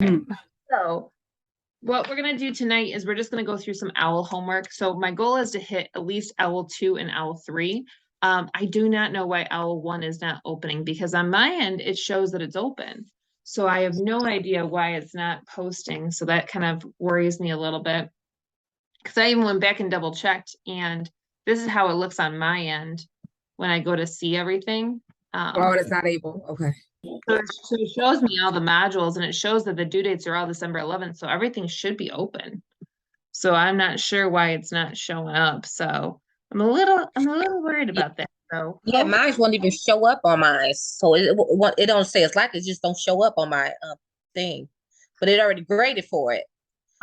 So what we're going to do tonight is we're just going to go through some OWL homework. So my goal is to hit at least OWL 2 and OWL 3. I do not know why OWL 1 is not opening because on my end, it shows that it's open. So I have no idea why it's not posting. So that kind of worries me a little bit. Because I even went back and double checked, and this is how it looks on my end when I go to see everything. Oh, it's not able. Okay. So it shows me all the modules, and it shows that the due dates are all December 11th, so everything should be open. So I'm not sure why it's not showing up. So I'm a little worried about that. So Yeah, mine won't even show up on mine. So it don't say it's like it just don't show up on my thing. But it already graded for it.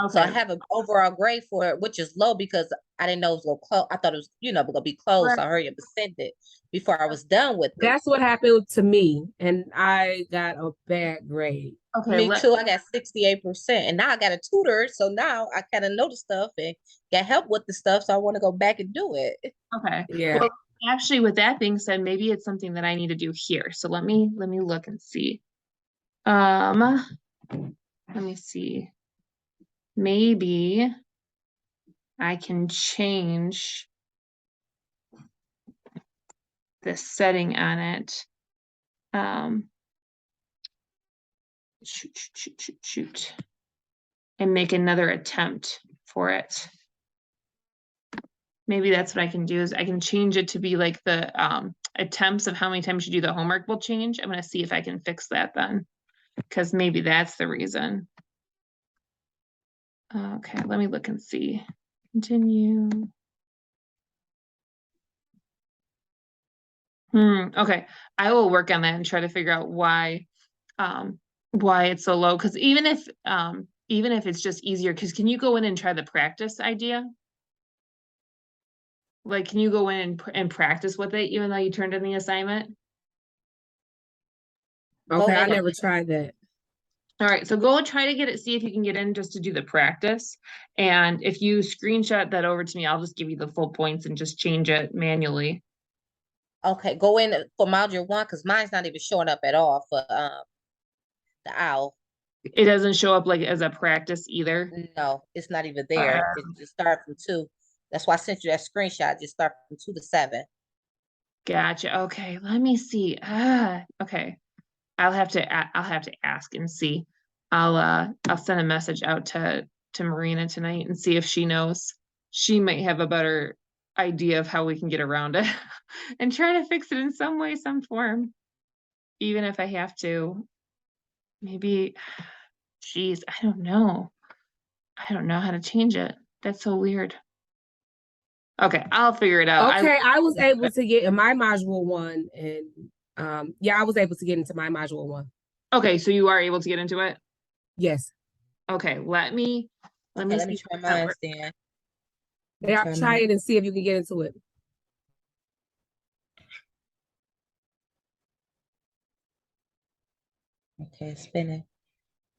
So I okay. have an overall grade for it, which is low because I didn't know it was gonna close. I thought it was, gonna be closed. So I hurried up and sent it before I was done with it. That's what happened to me, and I got a bad grade. Okay, Me too. I got 68%, and now I got a tutor. So now I kind of know the stuff and get help with the stuff. So I want to go back and do it. okay. Yeah. Well, actually, with that being said, maybe it's something that I need to do here. So let me look and see. Let me see. Maybe I can change the setting on it. Shoot. And make another attempt for it. Maybe that's what I can do is I can change it to be like the attempts of how many times you do the homework will change. I'm going to see if I can fix that then, because maybe that's the reason. Okay, let me look and see. Continue. Okay, I will work on that and try to figure out why it's so low. Because even if it's just easier, because can you go in and try the practice idea? Like, can you go in and practice with it even though you turned in the assignment? Okay, I never tried that. All right, so go try to get it, see if you can get in just to do the practice. And if you screenshot that over to me, I'll just give you the full points and just change it manually. Okay, go in for module 1 because mine's not even showing up at all for the OWL. It doesn't show up like as a practice either. No, it's not even there. It just starts from 2. That's why I sent you that screenshot. Just start from 2 to 7. Gotcha. Okay, let me see. Okay. I'll have to ask and see. I'll send a message out to Marina tonight and see if she knows. She might have a better idea of how we can get around it and try to fix it in some way, some form. Even if I have to, maybe, geez, I don't know. I don't know how to change it. That's so weird. Okay, I'll figure it out. Okay, I was able to get in my module 1, and yeah, I was able to get into my module 1. Okay, so you are able to get into it? Yes. Okay, let me try mine then. Yeah, try it and see if you can get into it. Okay, spinning.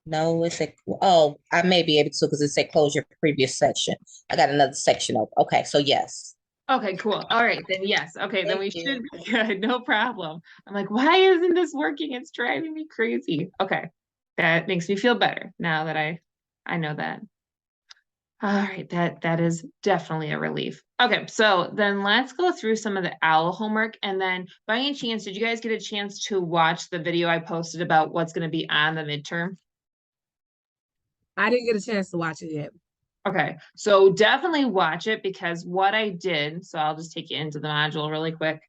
No, it's a, oh, I may be able to because it said close your previous section. I got another section open. Okay, so yes. Okay, cool. All right, then yes. Okay, then we should be good. No problem. I'm like, why isn't this working? It's driving me crazy. Okay, that makes me feel better now that I know that. All right, that is definitely a relief. Okay, so then let's go through some of the OWL homework. And then by any chance, did you guys get a chance to watch the video I posted about what's going to be on the midterm? I didn't get a chance to watch it yet. Okay, so definitely watch it because what I did, so I'll just take you into the module really quick.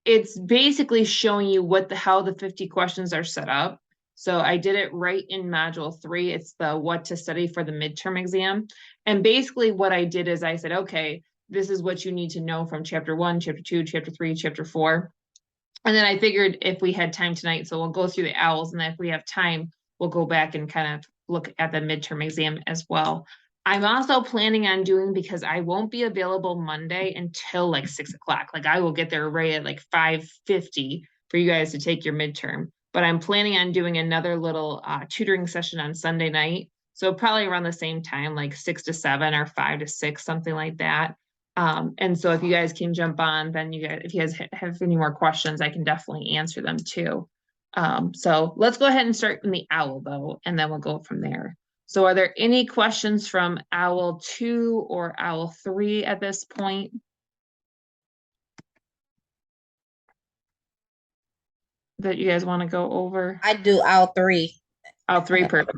It's basically showing you how the 50 questions are set up. So I did it right in module 3. It's the what to study for the midterm exam. And basically what I did is I said, okay, this is what you need to know from chapter 1, chapter 2, chapter 3, chapter 4. And then I figured if we had time tonight, so we'll go through the OWLs, and then if we have time, we'll go back and kind of look at the midterm exam as well. I'm also planning on doing, because I won't be available Monday until like 6 o'clock. Like I will get there right at like 5:50 for you guys to take your midterm. But I'm planning on doing another little tutoring session on Sunday night. So probably around the same time, like 6 to 7 or 5 to 6, something like that. And so if you guys can jump on, then if you guys have any more questions, I can definitely answer them too. So let's go ahead and start in the OWL though, and then we'll go from there. So are there any questions from OWL 2 or OWL 3 at this point? That you guys want to go over? I do all three. OWL 3, perfect.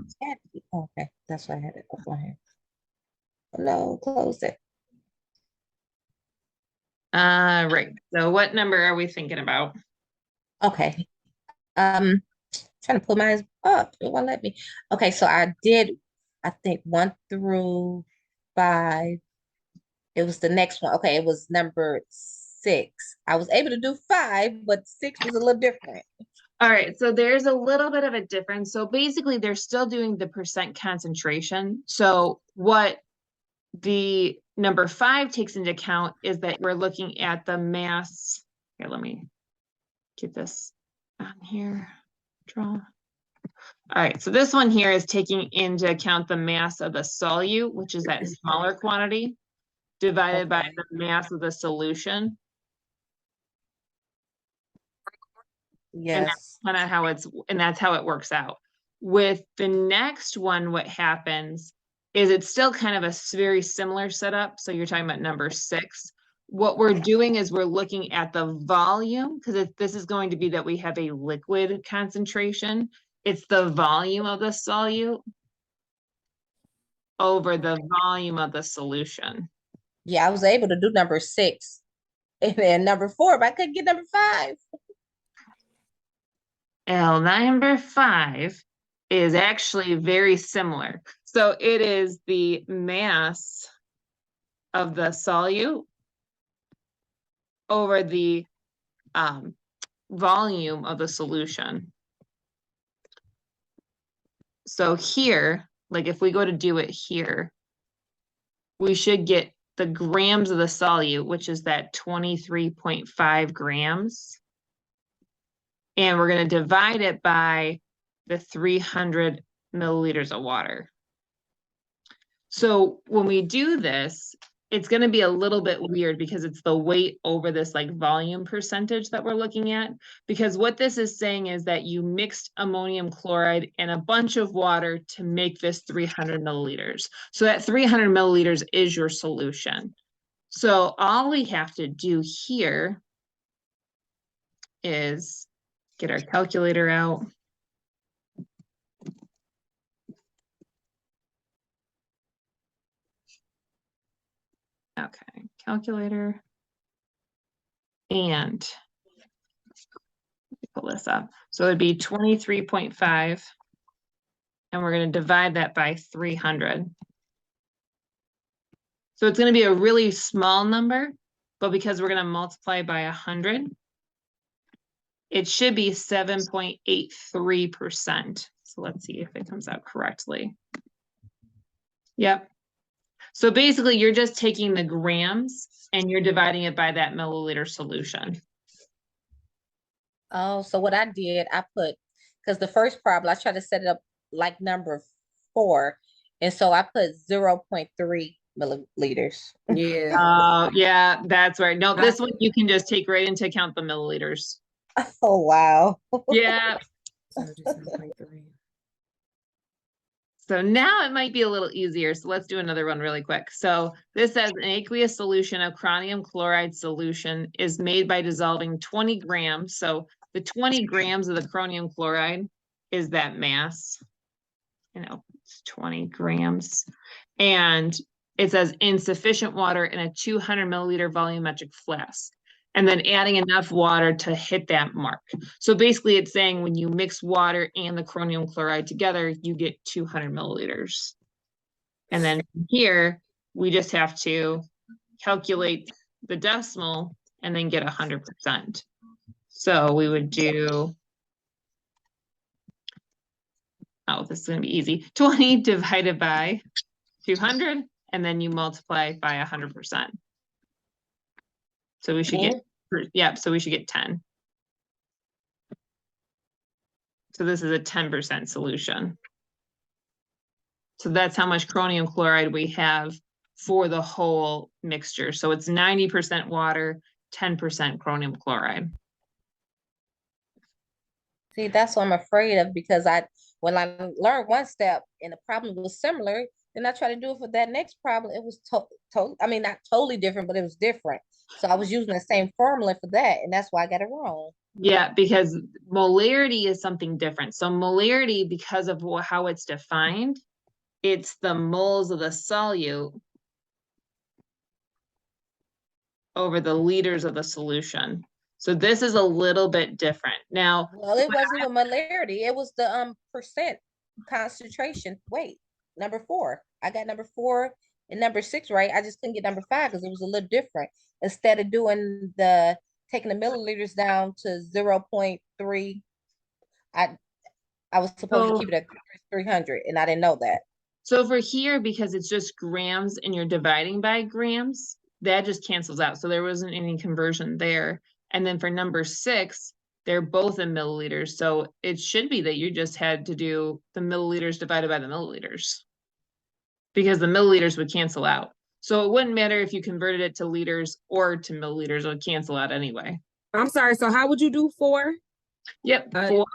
Okay, that's why I had it up on here. No, close it. Right. So what number are we thinking about? Okay. Trying to pull mine up. It won't let me. Okay, so I think 1 through 5. It was the next one. Okay, it was number 6. I was able to do 5, but 6 was a little different. All right, so there's a little bit of a difference. So basically they're still doing the percent concentration. So what the number 5 takes into account is that we're looking at the mass. Here, let me get this on here. Draw. All right, so this one here is taking into account the mass of the solute, which is that smaller quantity, divided by the mass of the solution. And that's Yes. kind of how that's how it works out. With the next one, what happens is it's still kind of a very similar setup. So you're talking about number 6. What we're doing is we're looking at the volume, because this is going to be that we have a liquid concentration. It's the volume of the solute over the volume of the solution. Yeah, I was able to do number 6 and then number 4, but I couldn't get number 5. Number 5 is actually very similar. So it is the mass of the solute over the volume of the solution. So here, like if we go to do it here, we should get the grams of the solute, which is that 23.5 grams. And we're going to divide it by the 300 milliliters of water. So when we do this, it's going to be a little bit weird because it's the weight over this like volume percentage that we're looking at. Because what this is saying is that you mixed ammonium chloride and a bunch of water to make this 300 milliliters. So that 300 milliliters is your solution. So all we have to do here is get our calculator out. Okay, calculator. And pull this up. So it'd be 23.5. And we're going to divide that by 300. So it's going to be a really small number, but because we're going to multiply by 100, it should be 7.83%. So let's see if it comes out correctly. Yep. So basically you're just taking the grams and you're dividing it by that milliliter solution. Oh, so what I did, I put, because the first problem, I tried to set it up like number 4. And so I put 0.3 milliliters. Yeah. Yeah, that's right. No, this one you can just take right into account the milliliters. Oh, wow. Yeah. So now it might be a little easier. So let's do another one really quick. So this says an aqueous solution of chromium chloride solution is made by dissolving 20 grams. So the 20 grams of the chromium chloride is that mass. It's 20 grams. And it says insufficient water in a 200 milliliter volumetric flask. And then adding enough water to hit that mark. So basically it's saying when you mix water and the chromium chloride together, you get 200 milliliters. And then here, we just have to calculate the decimal and then get 100%. So we would do, oh, this is gonna be easy. 20 divided by 200, and then you multiply by 100%. So we should get, so we should get 10. So this is a 10% solution. So that's how much chromium chloride we have for the whole mixture. So it's 90% water, 10% chromium chloride. See, that's what I'm afraid of because when I learned one step and the problem was similar, then I tried to do it for that next problem. It was I mean, not totally different, but it was different. So I was using the same formula for that, and that's why I got it wrong. Yeah, because molarity is something different. So molarity, because of how it's defined, it's the moles of the solute over the liters of the solution. So this is a little bit different. Now, Well, it wasn't even molarity. It was the percent concentration. Wait, number 4. I got number 4 and number 6 right. I just couldn't get number 5 because it was a little different. Instead of doing taking the milliliters down to 0.3, I was supposed to keep it at 300, and I didn't know that. so for here, because it's just grams and you're dividing by grams, that just cancels out. So there wasn't any conversion there. And then for number 6, they're both in milliliters. So it should be that you just had to do the milliliters divided by the milliliters, because the milliliters would cancel out. So it wouldn't matter if you converted it to liters or to milliliters, it would cancel out anyway. I'm sorry. So how would you do 4? Yep, 4.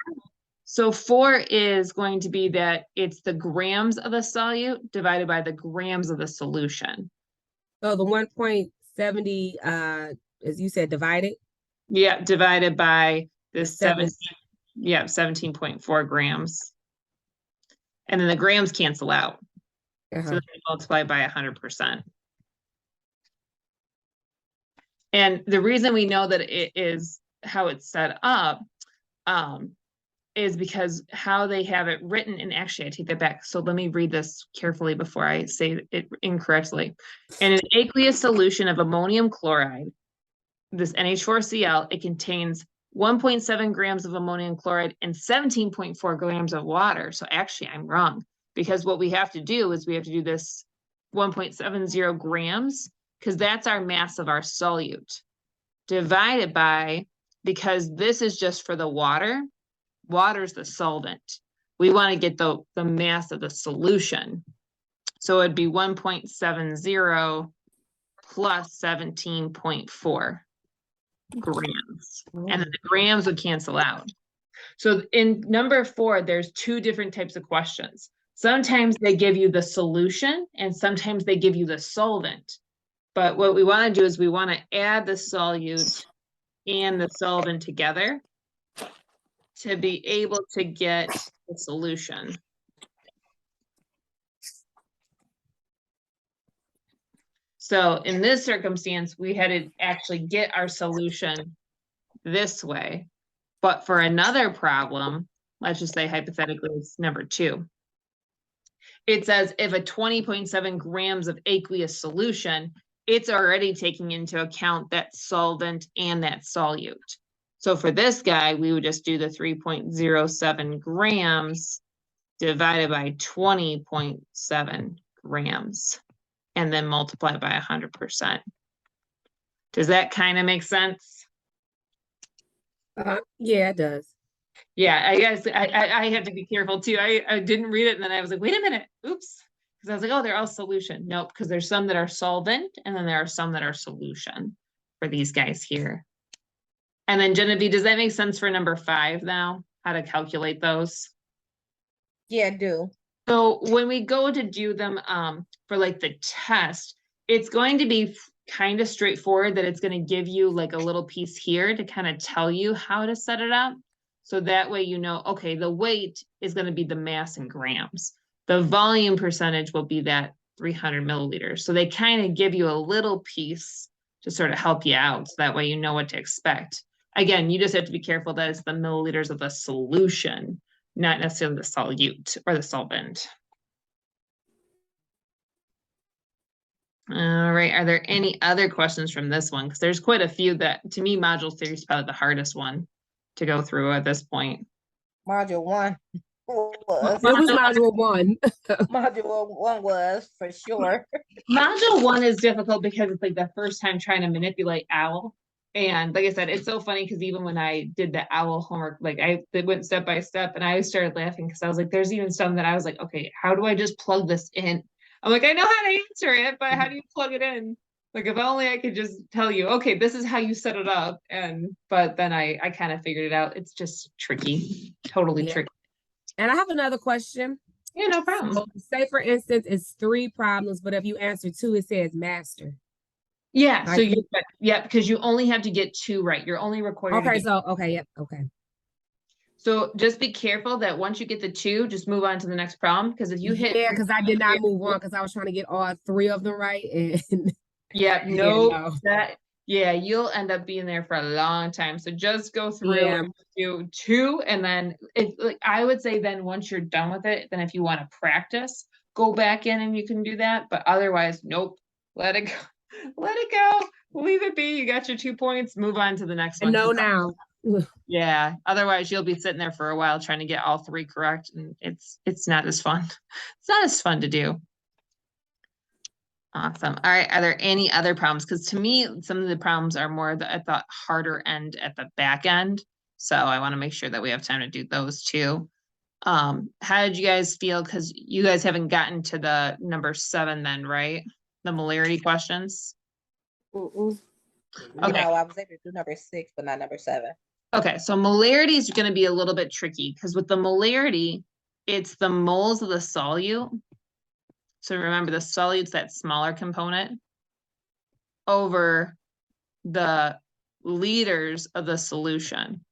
So 4 is going to be that it's the grams of the solute divided by the grams of the solution. So the 1.70, as you said, divided. Yeah, divided by the 7. 17.4 grams. And then the grams cancel out. So Uh-huh. they multiply by 100%. And the reason we know that it is how it's set up, is because how they have it written, and actually I take that back. So let me read this carefully before I say it incorrectly. In an aqueous solution of ammonium chloride, this NH4Cl, it contains 1.7 grams of ammonium chloride and 17.4 grams of water. So actually I'm wrong, because what we have to do is we have to do this 1.70 grams, because that's our mass of our solute, divided by, because this is just for the water. Water's the solvent. We want to get the mass of the solution. So it'd be 1.70 plus 17.4 grams. And then the grams would cancel out. So in number 4, there's 2 different types of questions. Sometimes they give you the solution and sometimes they give you the solvent. But what we want to do is we want to add the solute and the solvent together to be able to get the solution. So in this circumstance, we had to actually get our solution this way. But for another problem, let's just say hypothetically it's number 2. It says if a 20.7 grams of aqueous solution, it's already taking into account that solvent and that solute. So for this guy, we would just do the 3.07 grams divided by 20.7 grams and then multiply by 100%. Does that kind of make sense? Yeah, it does. Yeah, I guess I had to be careful too. I didn't read it and then I was like, wait a minute, oops. Because I was like, oh, they're all solution. Nope, because there's some that are solvent and then there are some that are solution for these guys here. And then Genevieve, does that make sense for number 5 now? How to calculate those? Yeah, I do. So when we go to do them for like the test, it's going to be kind of straightforward, that it's going to give you like a little piece here to kind of tell you how to set it up. So that way, you know, okay, the weight is going to be the mass in grams. The volume percentage will be that 300 milliliters. So they kind of give you a little piece to sort of help you out. So that way, you know what to expect. Again, you just have to be careful that it's the milliliters of the solution, not necessarily the solute or the solvent. All right, are there any other questions from this one? Because there's quite a few that, to me, module 3 is probably the hardest one to go through at this point. Module 1 It was module 1. Module 1 was for sure. Module 1 is difficult because it's like the first time trying to manipulate OWL. And like I said, it's so funny because even when I did the OWL homework, like it went step by step and I started laughing because I was like, there's even some that I was like, okay, how do I just plug this in? I'm like, I know how to answer it, but how do you plug it in? Like if only I could just tell you, okay, this is how you set it up. But then I kind of figured it out. It's just tricky, totally Yeah. tricky. And I have another question. Yeah, no problem. So, say for instance, it's 3 problems, but if you answer 2, it says master. Yeah, so Like, yeah, because you only have to get 2 right. You're only required to okay, get. so okay, yep, okay. So just be careful that once you get the 2, just move on to the next problem. Because if you hit, Yeah, because I did not move on because I was trying to get all 3 of them right, and yeah, yeah, no, no. yeah, you'll end up being there for a long time. So just go through Yeah. and do 2, and then if like I would say then once you're done with it, then if you want to practice, go back in and you can do that. But otherwise, nope, let it go, let it go, leave it be. You got your 2 points, move on to the next And one. no now. Yeah, otherwise you'll be sitting there for a while trying to get all 3 correct, and it's not as fun. It's not as fun to do. Awesome. All right. Are there any other problems? Because to me, some of the problems are more at the harder end at the back end. So I want to make sure that we have time to do those too. How did you guys feel? Because you guys haven't gotten to the number 7 then, right? The molarity questions. Okay. Okay. No, I was able to do number 6, but not number 7. Okay, so molarity is going to be a little bit tricky because with the molarity, it's the moles of the solute. So remember the solute's that smaller component over the liters of the solution.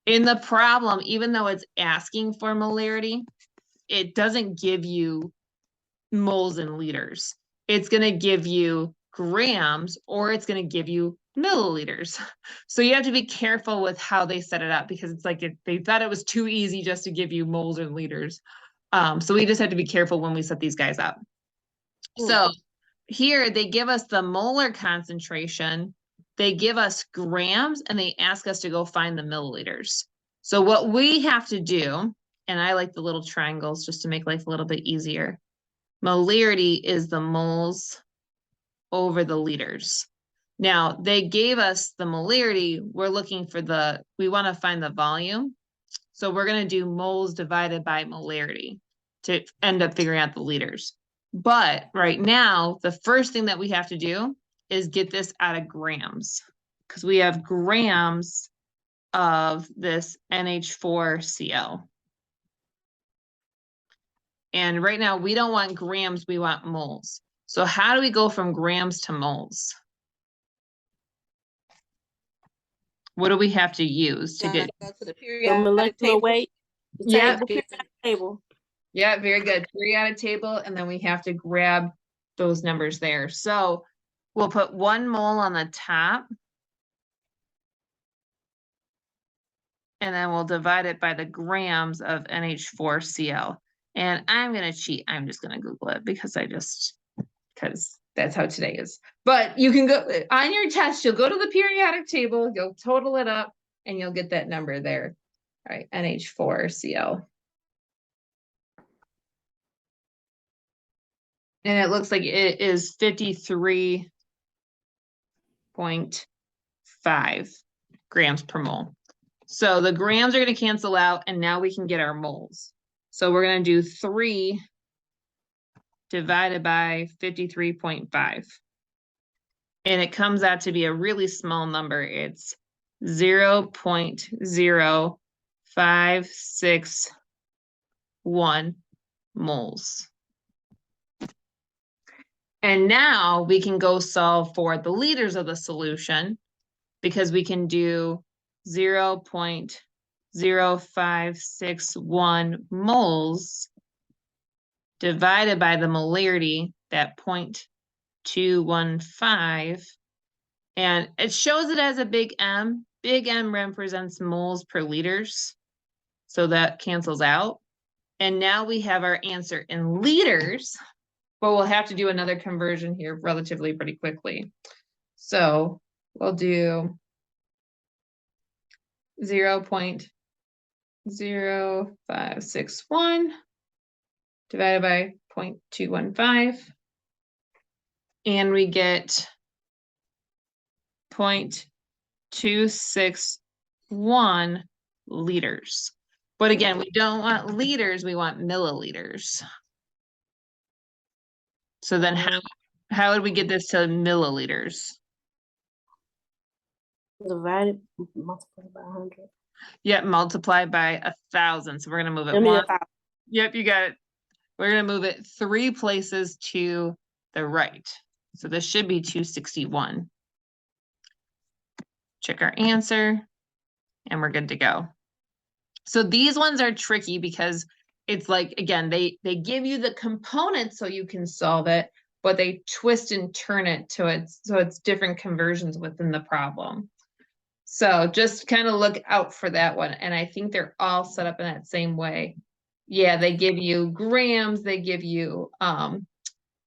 In the problem, even though it's asking for molarity, it doesn't give you moles and liters. It's going to give you grams or it's going to give you milliliters. So you have to be careful with how they set it up because it's like they thought it was too easy just to give you moles and liters. So we just have to be careful when we set these guys up. So here they give us the molar concentration, they give us grams, and they ask us to go find the milliliters. So what we have to do, and I like the little triangles just to make life a little bit easier. Molarity is the moles over the liters. Now they gave us the molarity. We're looking for we want to find the volume. So we're going to do moles divided by molarity to end up figuring out the liters. But right now, the first thing that we have to do is get this out of grams because we have grams of this NH4Cl. And right now we don't want grams, we want moles. So how do we go from grams to moles? What do we have to use to get? Go to the The periodic molecular table. weight. The Yeah. periodic table. Yeah, very good. Periodic table, and then we have to grab those numbers there. So we'll put 1 mole on the top. And then we'll divide it by the grams of NH4Cl. And I'm going to cheat. I'm just going to Google it because that's how today is. But you can go on your test, you'll go to the periodic table, you'll total it up, and you'll get that number there. All right, NH4Cl. And it looks like it is 53.5 grams per mole. So the grams are going to cancel out, and now we can get our moles. So we're going to do 3 divided by 53.5. And it comes out to be a really small number. It's 0.0561 moles. And now we can go solve for the liters of the solution because we can do 0.0561 moles divided by the molarity, that 0.215. And it shows it as a big M. Big M represents moles per liters. So that cancels out. And now we have our answer in liters, but we'll have to do another conversion here relatively pretty quickly. So we'll do 0.0561 divided by 0.215. And we get 0.261 liters. But again, we don't want liters, we want milliliters. So then How would we get this to milliliters? Divided, multiplied by 100. Yep, multiply by 1,000. So we're gonna move it I mean, one. 1,000. Yep, you got it. We're gonna move it 3 places to the right. So this should be 261. Check our answer, and we're good to go. So these ones are tricky because it's like, again, they give you the components so you can solve it, but they twist and turn it to it, so it's different conversions within the problem. So just kind of look out for that one. And I think they're all set up in that same way. Yeah, they give you grams, they give you the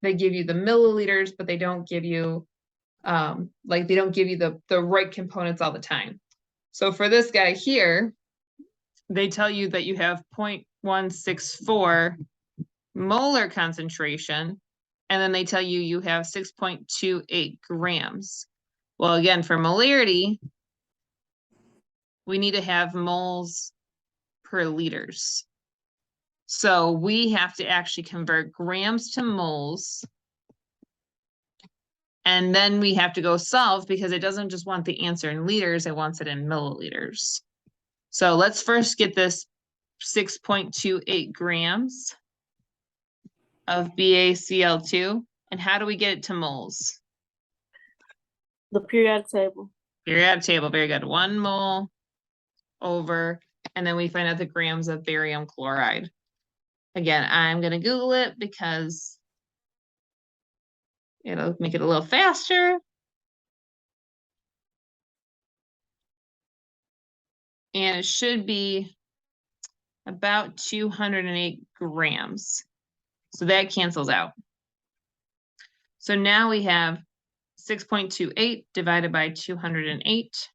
milliliters, but they don't give you like they don't give you the right components all the time. So for this guy here, they tell you that you have 0.164 molar concentration, and then they tell you you have 6.28 grams. Well, again, for molarity, we need to have moles per liters. So we have to actually convert grams to moles. And then we have to go solve because it doesn't just want the answer in liters, it wants it in milliliters. So let's first get this 6.28 grams of BaCl2. And how do we get it to moles? The periodic table. Periodic table, very good. 1 mole over, and then we find out the grams of barium chloride. Again, I'm going to Google it because it'll make it a little faster. And it should be about 208 grams. So that cancels out. So now we have 6.28 divided by 208.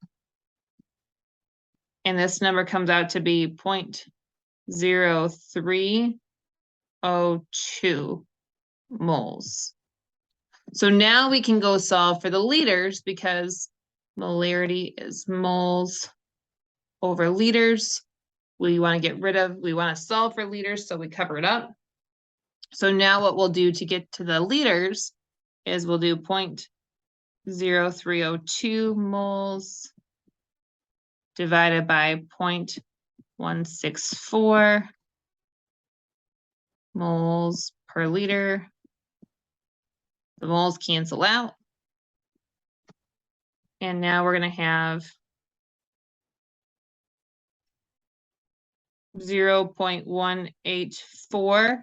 And this number comes out to be 0.0302 moles. So now we can go solve for the liters because molarity is moles over liters. We want to solve for liters, so we cover it up. So now what we'll do to get to the liters is we'll do 0.0302 moles divided by 0.164 moles per liter. The moles cancel out. And now we're going to have 0.184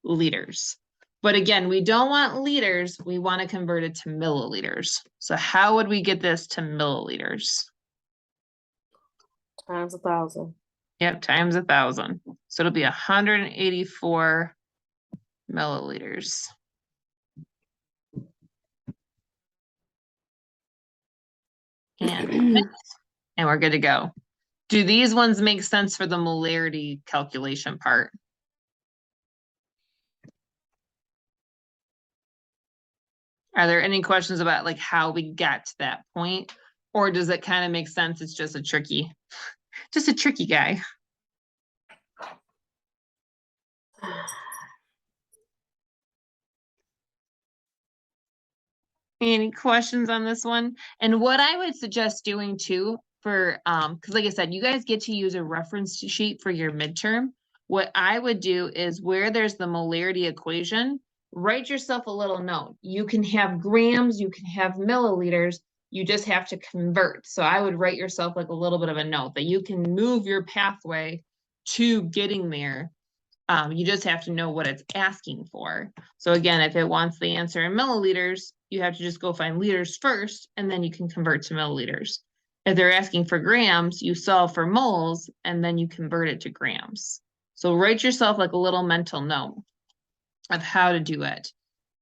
liters. But again, we don't want liters, we want to convert it to milliliters. So how would we get this to milliliters? Times 1,000. Yep, times 1,000. So it'll be 184 milliliters. And we're good to go. Do these ones make sense for the molarity calculation part? Are there any questions about like how we got to that point? Or does it kind of make sense? It's just a tricky guy. Any questions on this one? And what I would suggest doing too for, because like I said, you guys get to use a reference sheet for your midterm. What I would do is where there's the molarity equation, write yourself a little note. You can have grams, you can have milliliters, you just have to convert. So I would write yourself like a little bit of a note that you can move your pathway to getting there. You just have to know what it's asking for. So again, if it wants the answer in milliliters, you have to just go find liters first, and then you can convert to milliliters. If they're asking for grams, you solve for moles, and then you convert it to grams. So write yourself like a little mental note of how to do it.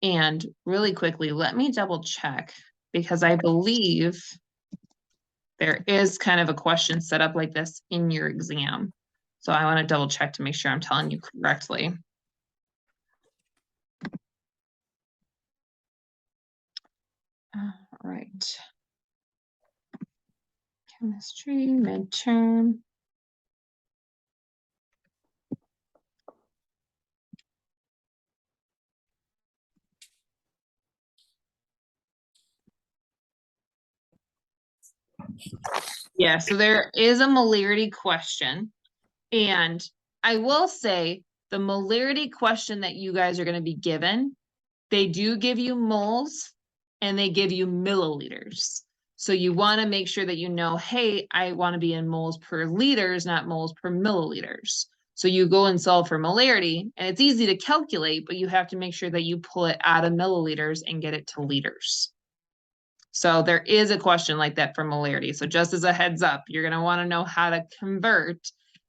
And really quickly, let me double check, because I believe there is kind of a question set up like this in your exam. So I want to double check to make sure I'm telling you correctly. All right. Chemistry midterm. Yeah, so there is a molarity question. And I will say the molarity question that you guys are going to be given, they do give you moles and they give you milliliters. So you want to make sure that you know, hey, I want to be in moles per liters, not moles per milliliters. So you go and solve for molarity, and it's easy to calculate, but you have to make sure that you pull it out of milliliters and get it to liters. So there is a question like that for molarity. So just as a heads up, you're going to want to know how to convert.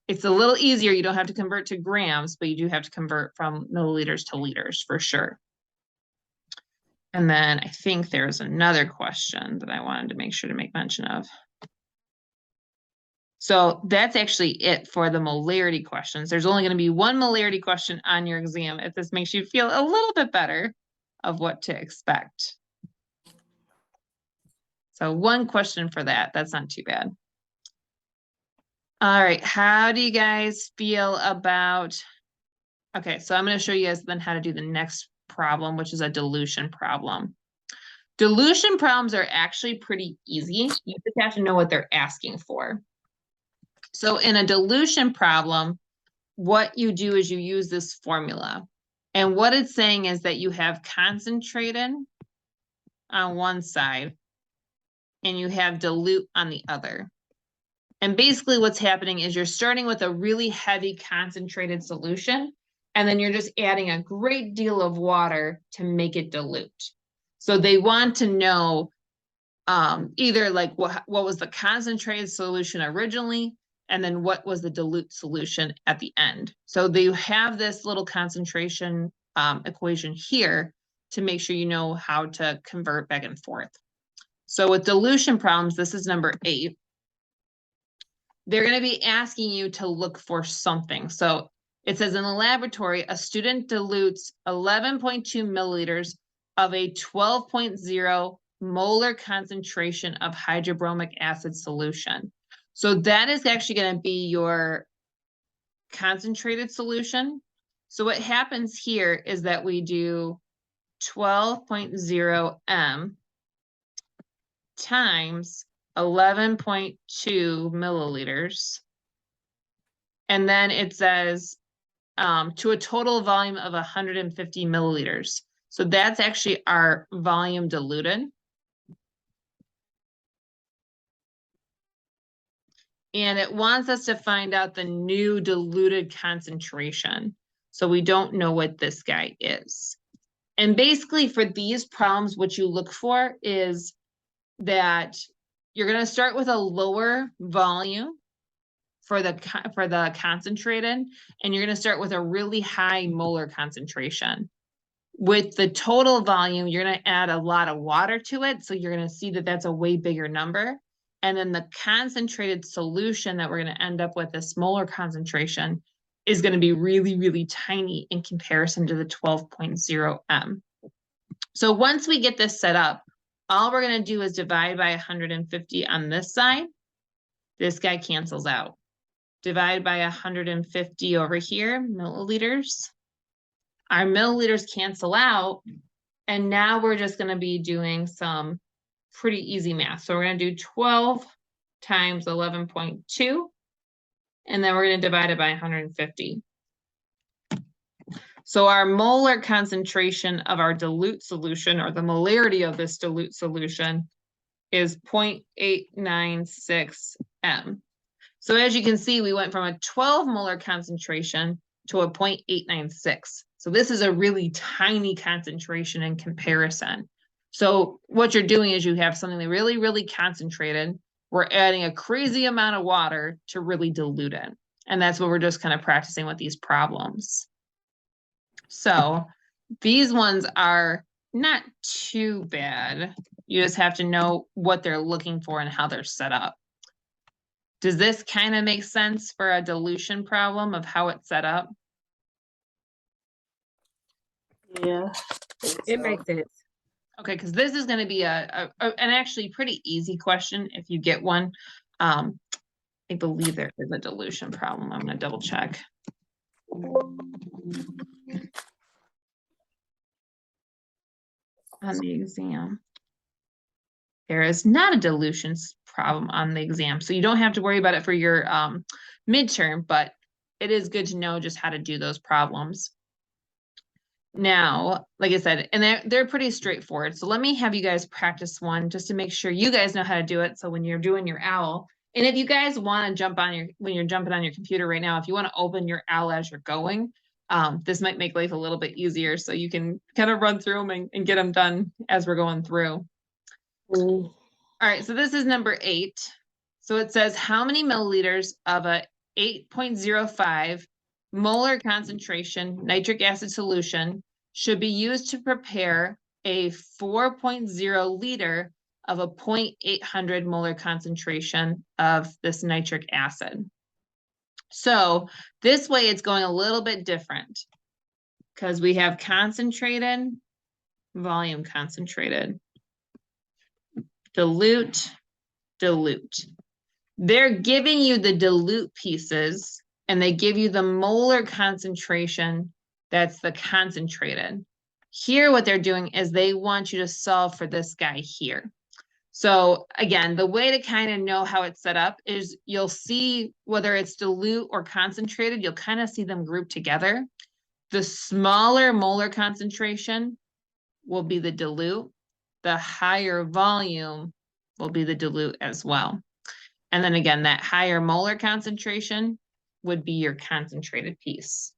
It's a little easier. You don't have to convert to grams, but you do have to convert from milliliters to liters for sure. And then I think there's another question that I wanted to make sure to make mention of. So that's actually it for the molarity questions. There's only going to be one molarity question on your exam if this makes you feel a little bit better of what to expect. So one question for that. That's not too bad. All right. How do you guys feel about, okay, so I'm going to show you guys then how to do the next problem, which is a dilution problem. Dilution problems are actually pretty easy. You just have to know what they're asking for. So in a dilution problem, what you do is you use this formula. And what it's saying is that you have concentrated on one side and you have dilute on the other. And basically what's happening is you're starting with a really heavy concentrated solution, and then you're just adding a great deal of water to make it dilute. So they want to know either like what was the concentrated solution originally, and then what was the dilute solution at the end. So they have this little concentration equation here to make sure you know how to convert back and forth. So with dilution problems, this is number 8. They're going to be asking you to look for something. So it says in the laboratory, a student dilutes 11.2 milliliters of a 12.0 molar concentration of hydrobromic acid solution. So that is actually going to be your concentrated solution. So what happens here is that we do 12.0 m times 11.2 milliliters. And then it says to a total volume of 150 milliliters. So that's actually our volume diluted. And it wants us to find out the new diluted concentration. So we don't know what this guy is. And basically for these problems, what you look for is that you're going to start with a lower volume for the concentrated, and you're going to start with a really high molar concentration. With the total volume, you're going to add a lot of water to it, so you're going to see that that's a way bigger number. And then the concentrated solution that we're going to end up with, this molar concentration, is going to be really, really tiny in comparison to the 12.0 m. So once we get this set up, all we're going to do is divide by 150 on this side. This guy cancels out. Divide by 150 over here, milliliters. Our milliliters cancel out. And now we're just going to be doing some pretty easy math. So we're going to do 12 times 11.2. And then we're going to divide it by 150. So our molar concentration of our dilute solution, or the molarity of this dilute solution, is 0.896 m. So as you can see, we went from a 12 molar concentration to a 0.896. So this is a really tiny concentration in comparison. So what you're doing is you have something really, really concentrated. We're adding a crazy amount of water to really dilute it. And that's what we're just kind of practicing with these problems. So these ones are not too bad. You just have to know what they're looking for and how they're set up. Does this kind of make sense for a dilution problem of how it's set up? Yeah. It makes sense. Okay, because this is going to be an actually pretty easy question if you get one. I believe there is a dilution problem. I'm going to double check. On the exam. there is not a dilutions problem on the exam. So you don't have to worry about it for your midterm, but it is good to know just how to do those problems. Now, like I said, and they're pretty straightforward. So let me have you guys practice one just to make sure you guys know how to do it. So when you're doing your OWL, and if you guys want to jump on when you're jumping on your computer right now, if you want to open your OWL as you're going, this might make life a little bit easier so you can kind of run through them and get them done as we're going through. Mm. All right, so this is number 8. So it says how many milliliters of a 8.05 molar concentration nitric acid solution should be used to prepare a 4.0 liter of a 0.800 molar concentration of this nitric acid. So this way it's going a little bit different because we have concentrated, volume concentrated, dilute, dilute. They're giving you the dilute pieces and they give you the molar concentration that's the concentrated. Here, what they're doing is they want you to solve for this guy here. So again, the way to kind of know how it's set up is you'll see whether it's dilute or concentrated, you'll kind of see them grouped together. The smaller molar concentration will be the dilute. The higher volume will be the dilute as well. And then again, that higher molar concentration would be your concentrated piece.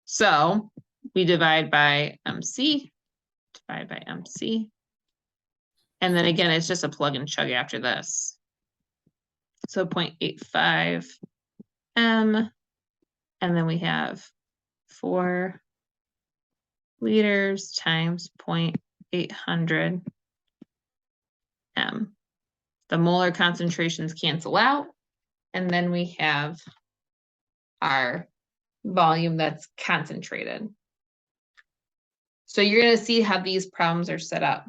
So we divide by MC, divide by MC. And then again, it's just a plug and chug after this. So 0.85 M, and then we have 4 liters times 0.800 M. The molar concentrations cancel out, and then we have our volume that's concentrated. So you're going to see how these problems are set up.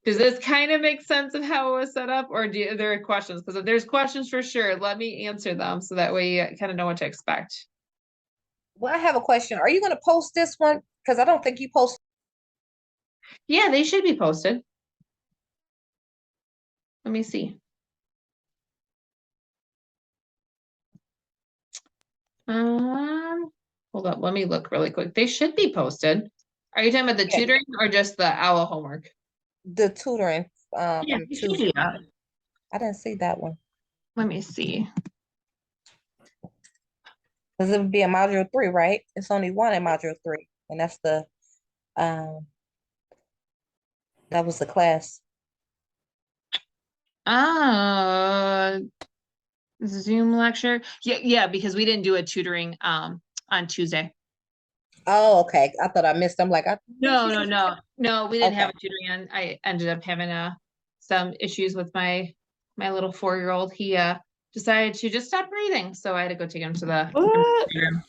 Does this kind of make sense of how it was set up, or are there questions? Because if there's questions for sure, let me answer them so that way you kind of know what to expect. Well, I have a question. Are you going to post this one? Because I don't think you posted. Yeah, they should be posted. Let me see. Hold up, let me look really quick. They should be posted. Are you talking about the Yeah. tutoring or just the OWL homework? The tutoring. Yeah, On they should Tuesday. be up. I didn't see that one. Let me see. Because it would be in module 3, right? It's only one in module 3, and that's the that was the class. Zoom lecture. Yeah, because we didn't do a tutoring on Tuesday. Oh, okay. I thought I missed. I'm like, No, we didn't have Okay. a tutoring on. I ended up having some issues with my little 4-year-old. He decided to just stop breathing, so I had to go take him to the What? room.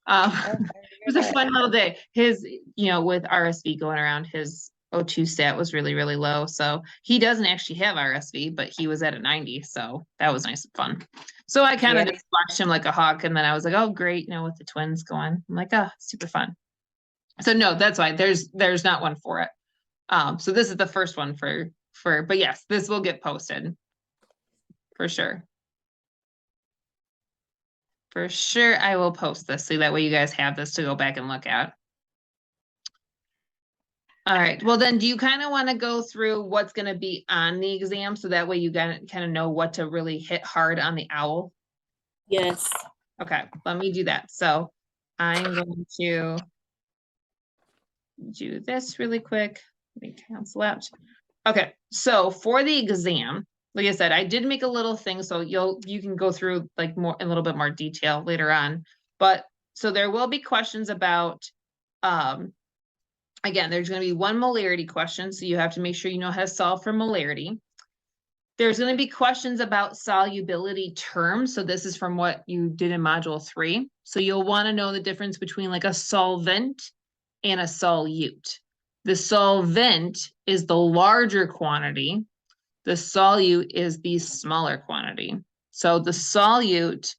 Okay, It was a fun little day. His, with RSV going around, his O2 stat was really, really low. So he doesn't actually have RSV, but he was at a 90. So that was nice and fun. So I kind of Yeah. just watched him like a hawk. And then I was like, oh, great. With the twins going, I'm like, oh, super fun. So no, that's why there's not one for it. So this is the first one but yes, this will get posted for sure. For sure, I will post this so that way you guys have this to go back and look at. All right, well then, do you kind of want to go through what's going to be on the exam so that way you kind of know what to really hit hard on the OWL? Yes. Okay, let me do that. So I'm going to do this really quick. Let me cancel out. Okay, so for the exam, like I said, I did make a little thing, so you can go through like more in a little bit more detail later on. But so there will be questions about, again, there's going to be one molarity question, so you have to make sure you know how to solve for molarity. There's going to be questions about solubility terms. So this is from what you did in module 3. So you'll want to know the difference between like a solvent and a solute. The solvent is the larger quantity. The solute is the smaller quantity. So the solute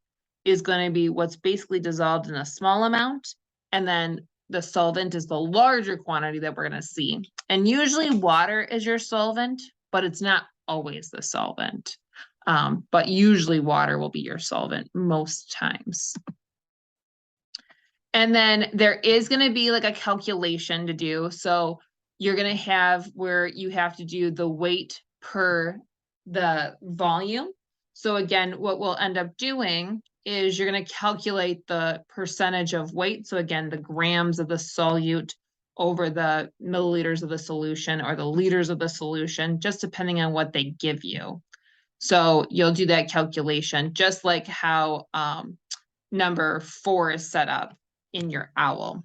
is going to be what's basically dissolved in a small amount. And then the solvent is the larger quantity that we're gonna see. And usually water is your solvent, but it's not always the solvent. But usually water will be your solvent most times. And then there is gonna be like a calculation to do. So you're gonna have where you have to do the weight per the volume. So again, what we'll end up doing is you're gonna calculate the percentage of weight. So again, the grams of the solute over the milliliters of the solution or the liters of the solution, just depending on what they give you. So you'll do that calculation, just like how number 4 is set up in your OWL.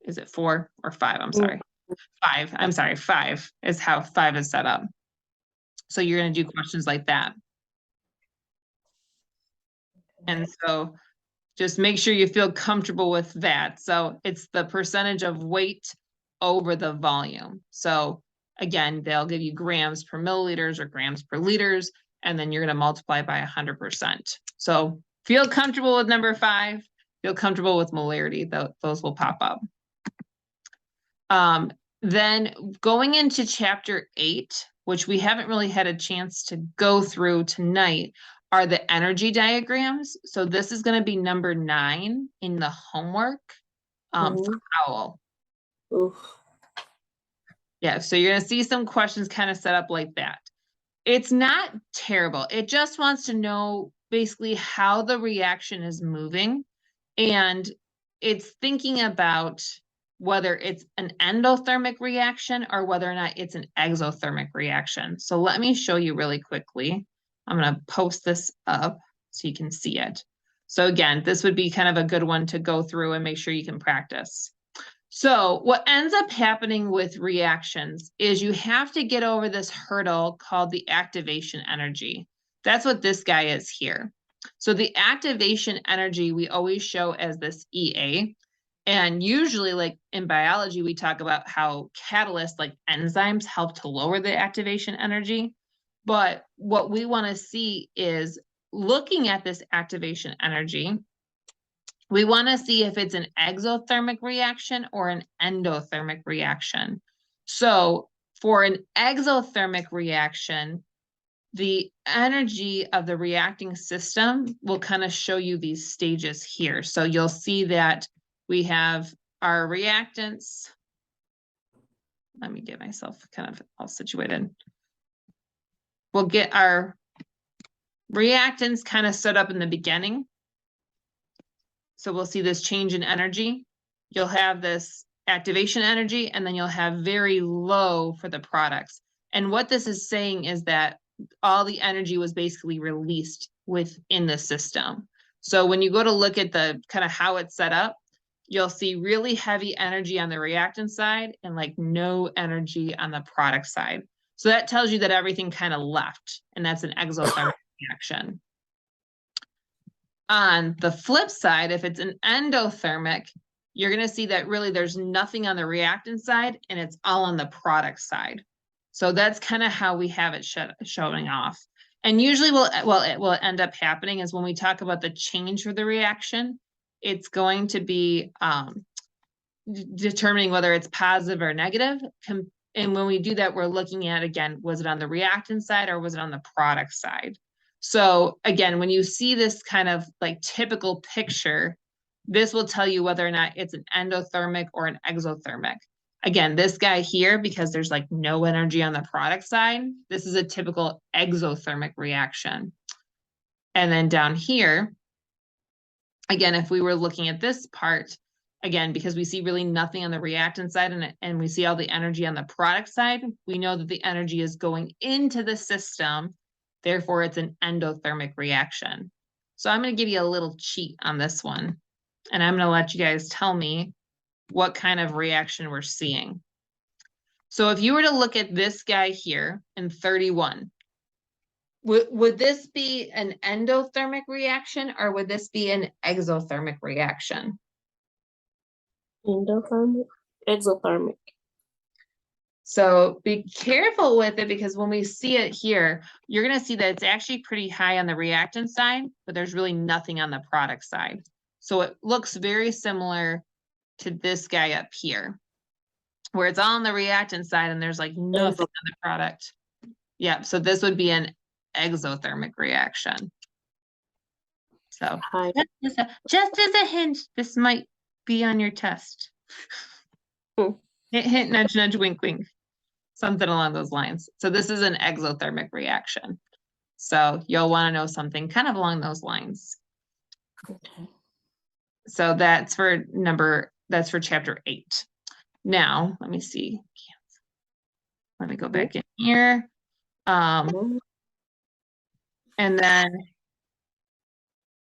Is it 4 or 5? I'm sorry. 5. I'm sorry. 5 is how 5 is set up. So you're going to do questions like that. And so just make sure you feel comfortable with that. So it's the percentage of weight over the volume. So again, they'll give you grams per milliliters or grams per liters, and then you're going to multiply by 100%. So feel comfortable with number 5. Feel comfortable with molarity. Those will pop up. Then going into chapter 8, which we haven't really had a chance to go through tonight, are the energy diagrams. So this is going to be number 9 in the homework for OWL. Oof. Yeah, so you're going to see some questions kind of set up like that. It's not terrible. It just wants to know basically how the reaction is moving. And it's thinking about whether it's an endothermic reaction or whether or not it's an exothermic reaction. So let me show you really quickly. I'm going to post this up so you can see it. So again, this would be kind of a good one to go through and make sure you can practice. So what ends up happening with reactions is you have to get over this hurdle called the activation energy. That's what this guy is here. So the activation energy we always show as this EA. And usually, like in biology, we talk about how catalysts like enzymes help to lower the activation energy. But what we want to see is looking at this activation energy, we want to see if it's an exothermic reaction or an endothermic reaction. So for an exothermic reaction, the energy of the reacting system will kind of show you these stages here. So you'll see that we have our reactants. Let me get myself kind of all situated. We'll get our reactants kind of set up in the beginning. So we'll see this change in energy. You'll have this activation energy, and then you'll have very low for the products. And what this is saying is that all the energy was basically released within the system. So when you go to look at the kind of how it's set up, you'll see really heavy energy on the reactant side and like no energy on the product side. So that tells you that everything kind of left, and that's an exothermic reaction. On the flip side, if it's an endothermic, you're going to see that really there's nothing on the reactant side and it's all on the product side. So that's kind of how we have it showing off. And usually what will end up happening is when we talk about the change for the reaction, it's going to be determining whether it's positive or negative. And when we do that, we're looking at, again, was it on the reactant side or was it on the product side? So again, when you see this kind of like typical picture, this will tell you whether or not it's an endothermic or an exothermic. Again, this guy here, because there's like no energy on the product side, this is a typical exothermic reaction. And then down here, again, if we were looking at this part, again, because we see really nothing on the reactant side and we see all the energy on the product side, we know that the energy is going into the system. Therefore, it's an endothermic reaction. So I'm going to give you a little cheat on this one. And I'm going to let you guys tell me what kind of reaction we're seeing. So if you were to look at this guy here in 31, would this be an endothermic reaction or would this be an exothermic reaction? Endothermic, exothermic. So be careful with it, because when we see it here, you're going to see that it's actually pretty high on the reactant side, but there's really nothing on the product side. So it looks very similar to this guy up here, where it's all on the reactant side and there's like nothing on the product. Yeah, so this would be an exothermic reaction. So Hi. just as a hint, this might be on your test. Hmm. Hint, hint, nudge, nudge, wink, wink. Something along those lines. So this is an exothermic reaction. So you'll want to know something kind of along those lines. Okay. So that's for chapter 8. Now, let me see. Let me go back in here. And then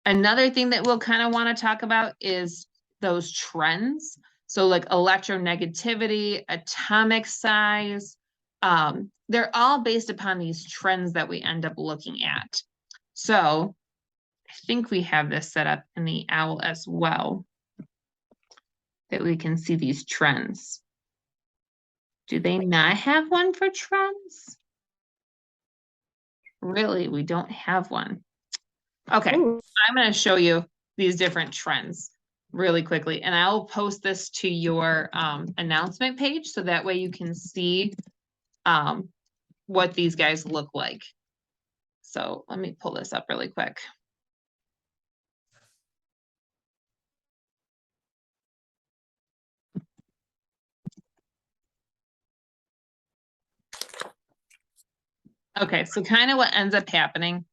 another thing that we'll kind of want to talk about is those trends. So like electronegativity, atomic size, they're all based upon these trends that we end up looking at. So I think we have this set up in the OWL as well, that we can see these trends. Do they not have one for trends? Really, we don't have one. Okay, Ooh. I'm going to show you these different trends really quickly, and I'll post this to your announcement page so that way you can see what these guys look like. So let me pull this up really quick. Okay, so kind of what ends up happening,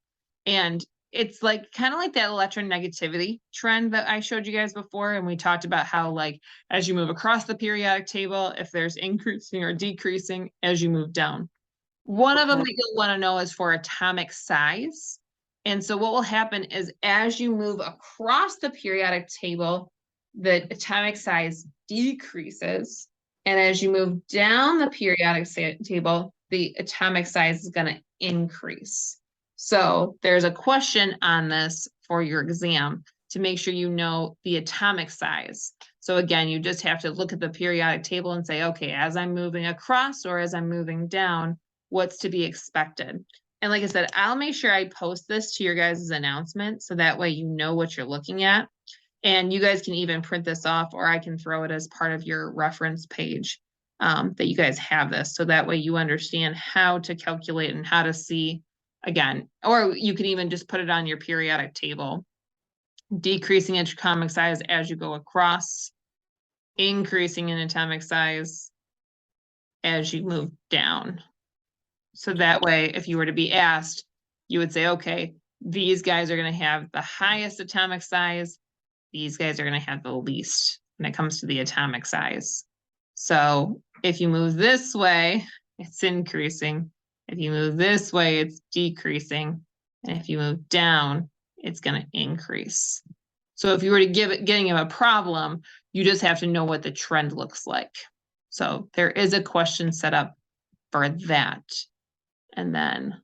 and it's like kind of like that electronegativity trend that I showed you guys before, and we talked about how like as you move across the periodic table, if there's increasing or decreasing as you move down. One of them that you'll want to know is for atomic size. And so what will happen is as you move across the periodic table, the atomic size decreases. And as you move down the periodic table, the atomic size is going to increase. So there's a question on this for your exam to make sure you know the atomic size. So again, you just have to look at the periodic table and say, okay, as I'm moving across or as I'm moving down, what's to be expected. And like I said, I'll make sure I post this to your guys' announcement so that way you know what you're looking at. And you guys can even print this off, or I can throw it as part of your reference page that you guys have this. So that way you understand how to calculate and how to see again, or you can even just put it on your periodic table. Decreasing in atomic size as you go across, increasing in atomic size as you move down. So that way, if you were to be asked, you would say, okay, these guys are going to have the highest atomic size. These guys are going to have the least when it comes to the atomic size. So if you move this way, it's increasing. If you move this way, it's decreasing. And if you move down, it's going to increase. So if you were to getting him a problem, you just have to know what the trend looks like. So there is a question set up for that. And then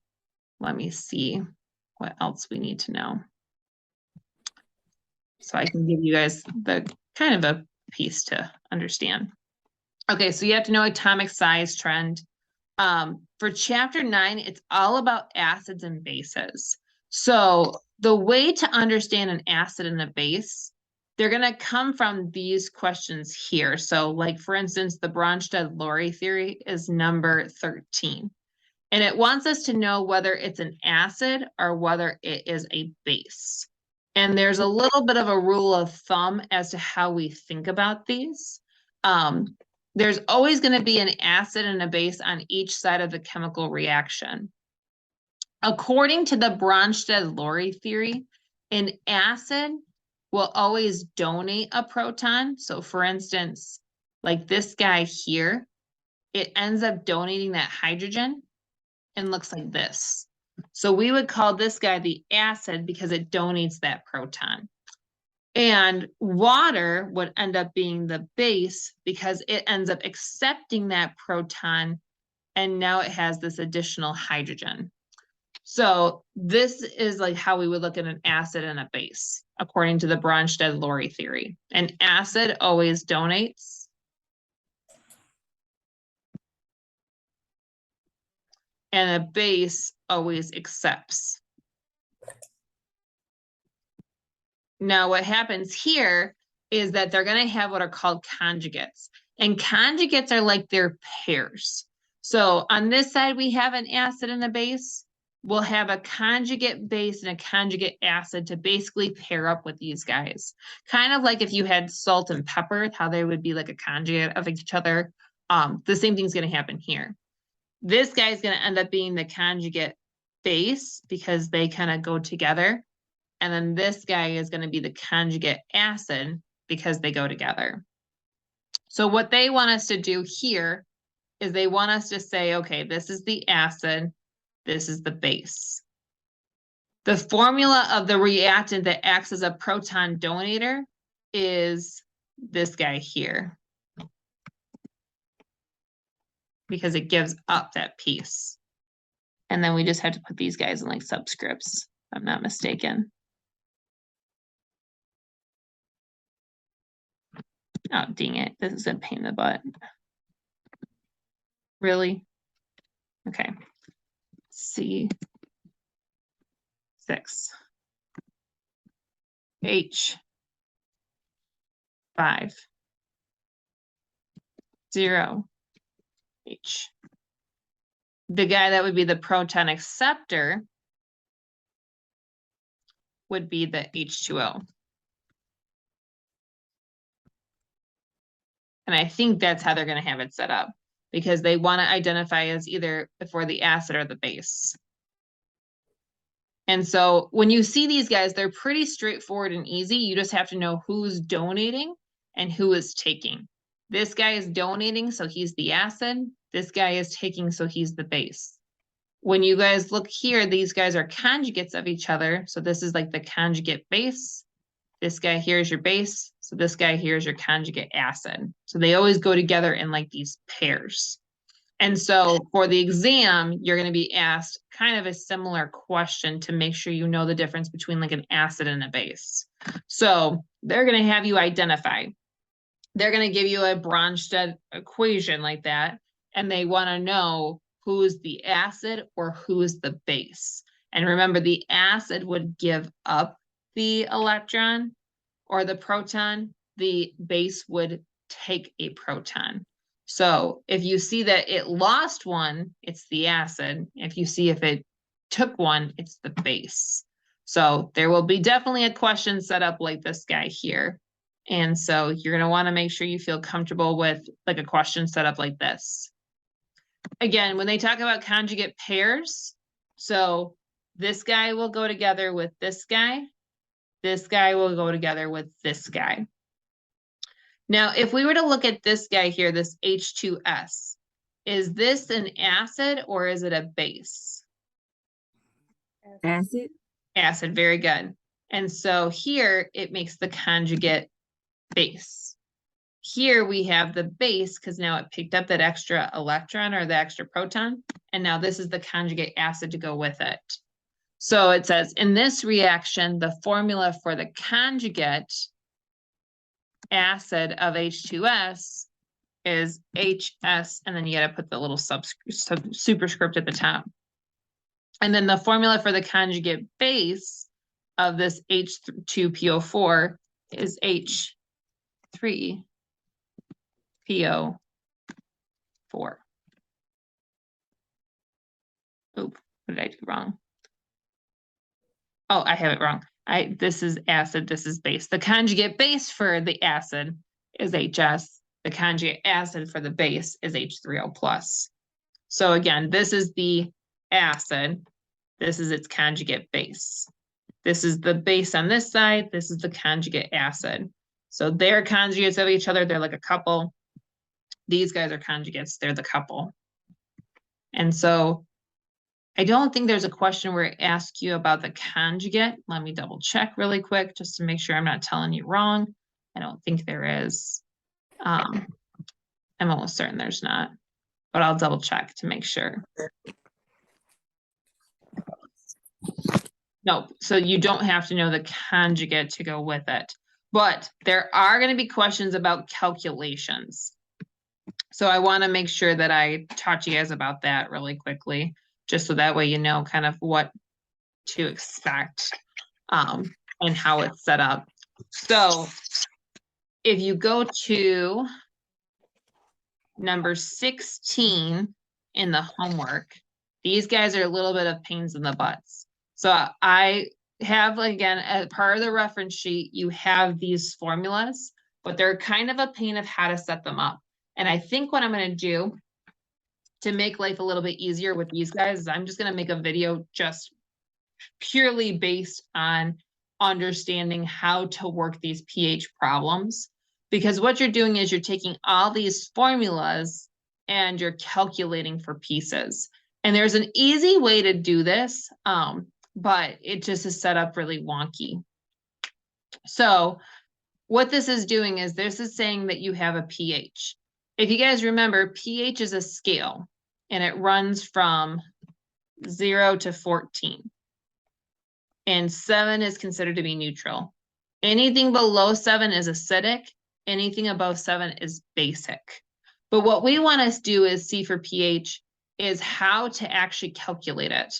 let me see what else we need to know. So I can give you guys the kind of a piece to understand. Okay, so you have to know atomic size trend. For chapter 9, it's all about acids and bases. So the way to understand an acid and a base, they're going to come from these questions here. So like, for instance, the Bronsted-Lowry theory is number 13. And it wants us to know whether it's an acid or whether it is a base. And there's a little bit of a rule of thumb as to how we think about these. There's always going to be an acid and a base on each side of the chemical reaction. According to the Bronsted-Lowry theory, an acid will always donate a proton. So for instance, like this guy here, it ends up donating that hydrogen and looks like this. So we would call this guy the acid because it donates that proton. And water would end up being the base because it ends up accepting that proton and now it has this additional hydrogen. So this is like how we would look at an acid and a base, according to the Bronsted-Lowry theory. An acid always donates. And a base always accepts. Now what happens here is that they're gonna have what are called conjugates. And conjugates are like their pairs. So on this side, we have an acid and a base. We'll have a conjugate base and a conjugate acid to basically pair up with these guys. Kind of like if you had salt and pepper, how they would be like a conjugate of each other. The same thing's gonna happen here. This guy is gonna end up being the conjugate base because they kind of go together. And then this guy is gonna be the conjugate acid because they go together. So what they want us to do here is they want us to say, okay, this is the acid, this is the base. The formula of the reactant that acts as a proton donator is this guy here, because it gives up that piece. And then we just have to put these guys in like subscripts, if I'm not mistaken. Oh, dang it. This is a pain in the butt. Really? Okay. C6. H. 5. 0. H. The guy that would be the proton acceptor would be the H2O. And I think that's how they're going to have it set up, because they want to identify as either for the acid or the base. And so when you see these guys, they're pretty straightforward and easy. You just have to know who's donating and who is taking. This guy is donating, so he's the acid. This guy is taking, so he's the base. When you guys look here, these guys are conjugates of each other. So this is like the conjugate base. This guy here is your base. So this guy here is your conjugate acid. So they always go together in like these pairs. And so for the exam, you're going to be asked kind of a similar question to make sure you know the difference between like an acid and a base. So they're going to have you identify. They're going to give you a Bronsted equation like that, and they want to know who is the acid or who is the base. And remember, the acid would give up the electron or the proton. The base would take a proton. So if you see that it lost one, it's the acid. If you see if it took one, it's the base. So there will be definitely a question set up like this guy here. And so you're going to want to make sure you feel comfortable with like a question set up like this. Again, when they talk about conjugate pairs, so this guy will go together with this guy. This guy will go together with this guy. Now, if we were to look at this guy here, this H2S, is this an acid or is it a base? Acid. Acid, very good. And so here it makes the conjugate base. Here we have the base because now it picked up that extra electron or the extra proton. And now this is the conjugate acid to go with it. So it says in this reaction, the formula for the conjugate acid of H2S is HS, and then you got to put the little superscript at the top. And then the formula for the conjugate base of this H2PO4 is H3PO4. Oop, what did I do wrong? Oh, I have it wrong. This is acid, this is base. The conjugate base for the acid is HS. The conjugate acid for the base is H3O plus. So again, this is the acid. This is its conjugate base. This is the base on this side. This is the conjugate acid. So they're conjugates of each other. They're like a couple. These guys are conjugates. They're the couple. And so I don't think there's a question where it asks you about the conjugate. Let me double check really quick just to make sure I'm not telling you wrong. I don't think there is. I'm almost certain there's not, but I'll double check to make sure. No, so you don't have to know the conjugate to go with it, but there are going to be questions about calculations. So I want to make sure that I taught you guys about that really quickly, just so that way you know kind of what to expect and how it's set up. So if you go to number 16 in the homework, these guys are a little bit of pains in the butts. So I have, again, as part of the reference sheet, you have these formulas, but they're kind of a pain of how to set them up. And I think what I'm going to do to make life a little bit easier with these guys is I'm just going to make a video just purely based on understanding how to work these pH problems. Because what you're doing is you're taking all these formulas and you're calculating for pieces. And there's an easy way to do this, but it just is set up really wonky. So what this is doing is this is saying that you have a pH. If you guys remember, pH is a scale and it runs from 0 to 14. And 7 is considered to be neutral. Anything below 7 is acidic. Anything above 7 is basic. But what we want to do is see for pH is how to actually calculate it.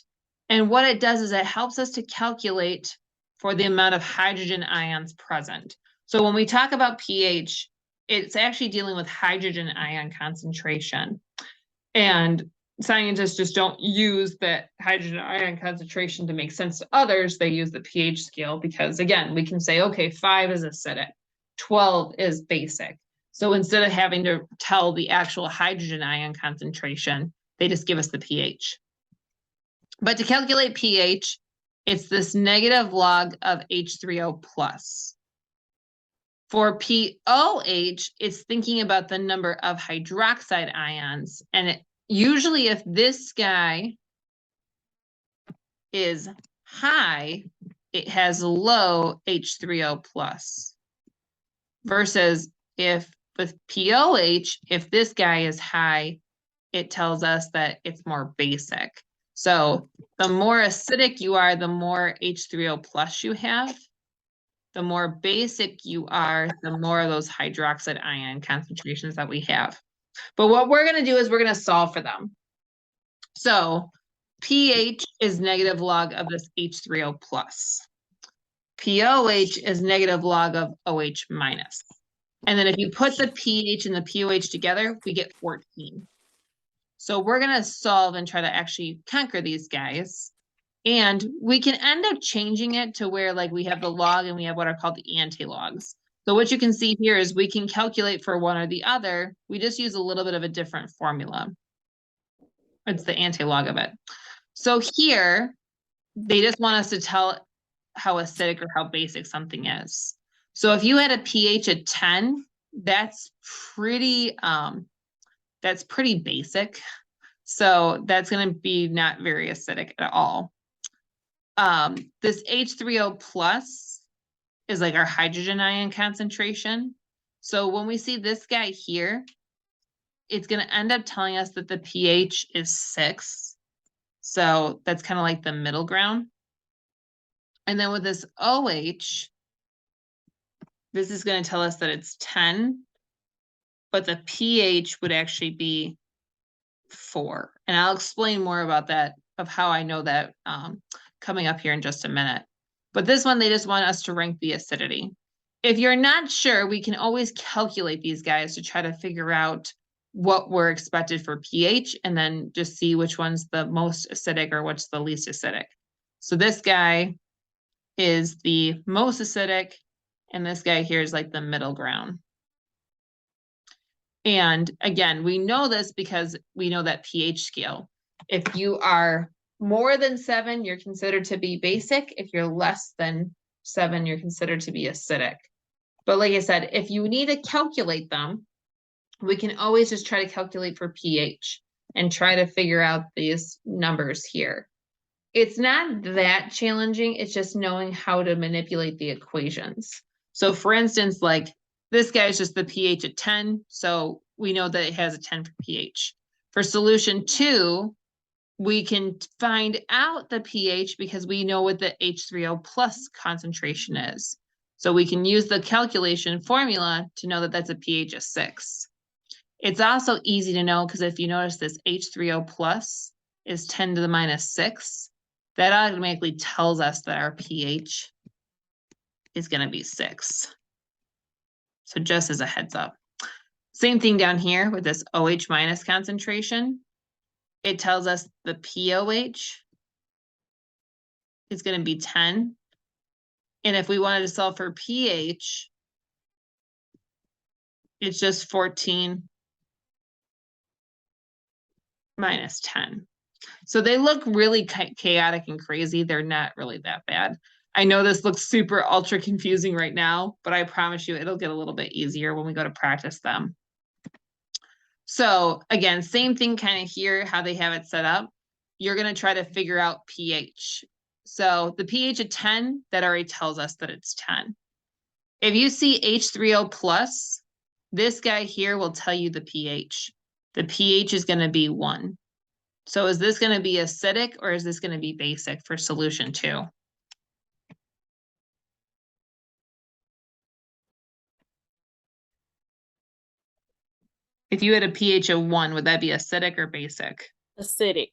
And what it does is it helps us to calculate for the amount of hydrogen ions present. So when we talk about pH, it's actually dealing with hydrogen ion concentration. And scientists just don't use that hydrogen ion concentration to make sense to others. They use the pH scale because, again, we can say, okay, 5 is acidic, 12 is basic. So instead of having to tell the actual hydrogen ion concentration, they just give us the pH. But to calculate pH, it's this negative log of H3O plus. For POH, it's thinking about the number of hydroxide ions. And usually if this guy is high, it has low H3O plus. Versus if with POH, if this guy is high, it tells us that it's more basic. So the more acidic you are, the more H3O plus you have. The more basic you are, the more of those hydroxide ion concentrations that we have. But what we're going to do is we're going to solve for them. So pH is negative log of this H3O plus. POH is negative log of OH minus. And then if you put the pH and the POH together, we get 14. So we're going to solve and try to actually conquer these guys. And we can end up changing it to where like we have the log and we have what are called the antilogs. So what you can see here is we can calculate for one or the other. We just use a little bit of a different formula. It's the antilog of it. So here, they just want us to tell how acidic or how basic something is. So if you had a pH of 10, that's pretty basic. So that's going to be not very acidic at all. This H3O plus is like our hydrogen ion concentration. So when we see this guy here, it's going to end up telling us that the pH is 6. So that's kind of like the middle ground. And then with this OH, this is going to tell us that it's 10, but the pH would actually be 4. And I'll explain more about that, of how I know that coming up here in just a minute. But this one, they just want us to rank the acidity. If you're not sure, we can always calculate these guys to try to figure out what we're expected for pH and then just see which one's the most acidic or what's the least acidic. So this guy is the most acidic and this guy here is like the middle ground. And again, we know this because we know that pH scale. If you are more than 7, you're considered to be basic. If you're less than 7, you're considered to be acidic. But like I said, if you need to calculate them, we can always just try to calculate for pH and try to figure out these numbers here. It's not that challenging. It's just knowing how to manipulate the equations. So for instance, like this guy is just the pH at 10. So we know that it has a 10 for pH. For solution 2, we can find out the pH because we know what the H3O plus concentration is. So we can use the calculation formula to know that that's a pH of 6. It's also easy to know because if you notice this H3O plus is 10 to the minus 6, that automatically tells us that our pH is going to be 6. So just as a heads up. Same thing down here with this OH minus concentration. It tells us the POH is going to be 10. And if we wanted to solve for pH, it's just 14 minus 10. So they look really chaotic and crazy. They're not really that bad. I know this looks super ultra confusing right now, but I promise you it'll get a little bit easier when we go to practice them. So again, same thing kind of here, how they have it set up. You're going to try to figure out pH. So the pH of 10, that already tells us that it's 10. If you see H3O plus, this guy here will tell you the pH. The pH is going to be 1. So is this going to be acidic or is this going to be basic for solution 2? If you had a pH of 1, would that be acidic or basic? Acidic.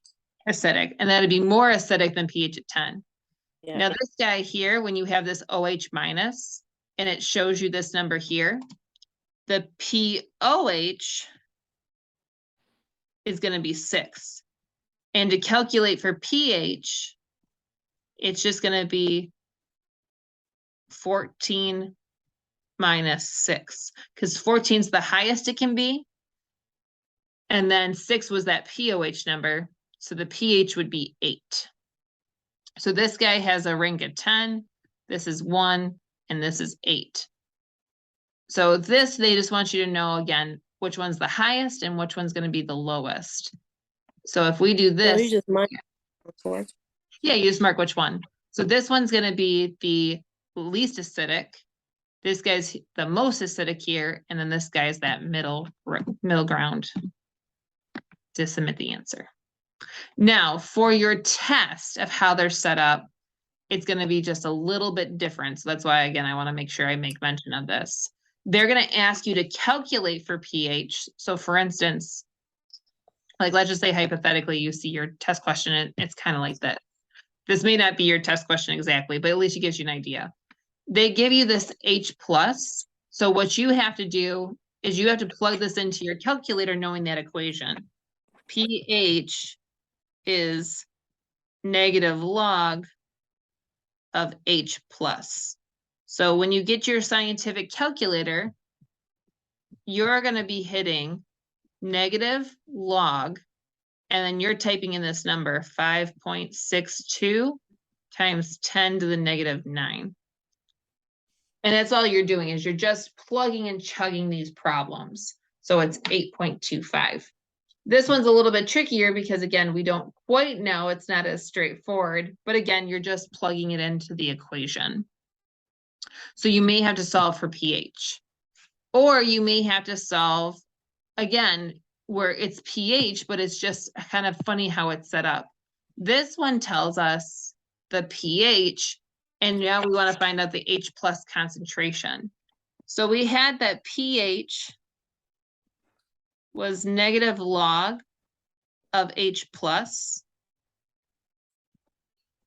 Acidic. And that'd be more acidic than pH of 10. Yeah. Now this guy here, when you have this OH minus, and it shows you this number here, the POH is going to be 6. And to calculate for pH, it's just going to be 14 minus 6, because 14 is the highest it can be. And then 6 was that POH number, so the pH would be 8. So this guy has a rank of 10, this is 1, and this is 8. So this, they just want you to know, again, which one's the highest and which one's going to be the lowest. So if we do So this, you just mark which one. yeah, you just mark which one. So this one's going to be the least acidic. This guy's the most acidic here, and then this guy's that middle ground to submit the answer. Now, for your test of how they're set up, it's going to be just a little bit different. So that's why, again, I want to make sure I make mention of this. They're going to ask you to calculate for pH. So for instance, like let's just say hypothetically, you see your test question, and it's kind of like that. This may not be your test question exactly, but at least it gives you an idea. They give you this H plus. So what you have to do is you have to plug this into your calculator knowing that equation. pH is negative log of H plus. So when you get your scientific calculator, you're going to be hitting negative log, and then you're typing in this number 5.62 times 10 to the negative 9. And that's all you're doing is you're just plugging and chugging these problems. So it's 8.25. This one's a little bit trickier because, again, we don't quite know. It's not as straightforward. But again, you're just plugging it into the equation. So you may have to solve for pH. Or you may have to solve, again, where it's pH, but it's just kind of funny how it's set up. This one tells us the pH, and now we want to find out the H plus concentration. So we had that pH was negative log of H plus.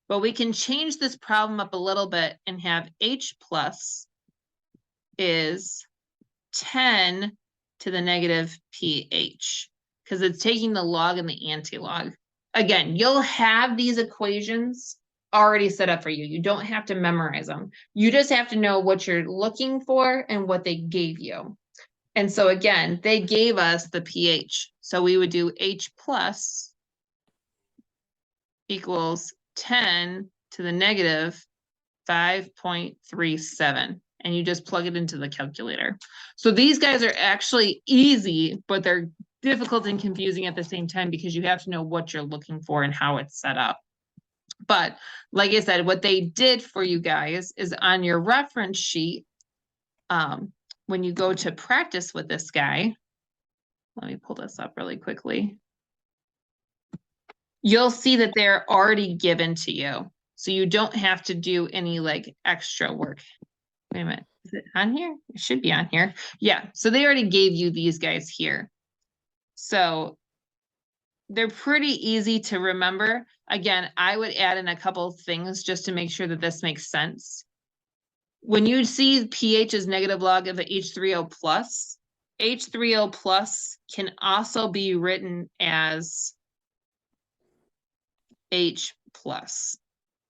But we can change this problem up a little bit and have H plus is 10 to the negative pH, because it's taking the log and the anti-log. Again, you'll have these equations already set up for you. You don't have to memorize them. You just have to know what you're looking for and what they gave you. And so again, they gave us the pH. So we would do H plus equals 10 to the negative 5.37. And you just plug it into the calculator. So these guys are actually easy, but they're difficult and confusing at the same time because you have to know what you're looking for and how it's set up. But like I said, what they did for you guys is on your reference sheet, when you go to practice with this guy, let me pull this up really quickly. You'll see that they're already given to you. So you don't have to do any like extra work. Wait a minute, is it on here? It should be on here. Yeah, so they already gave you these guys here. So they're pretty easy to remember. Again, I would add in a couple of things just to make sure that this makes sense. when you see pH is negative log of the H3O plus, H3O plus can also be written as H plus.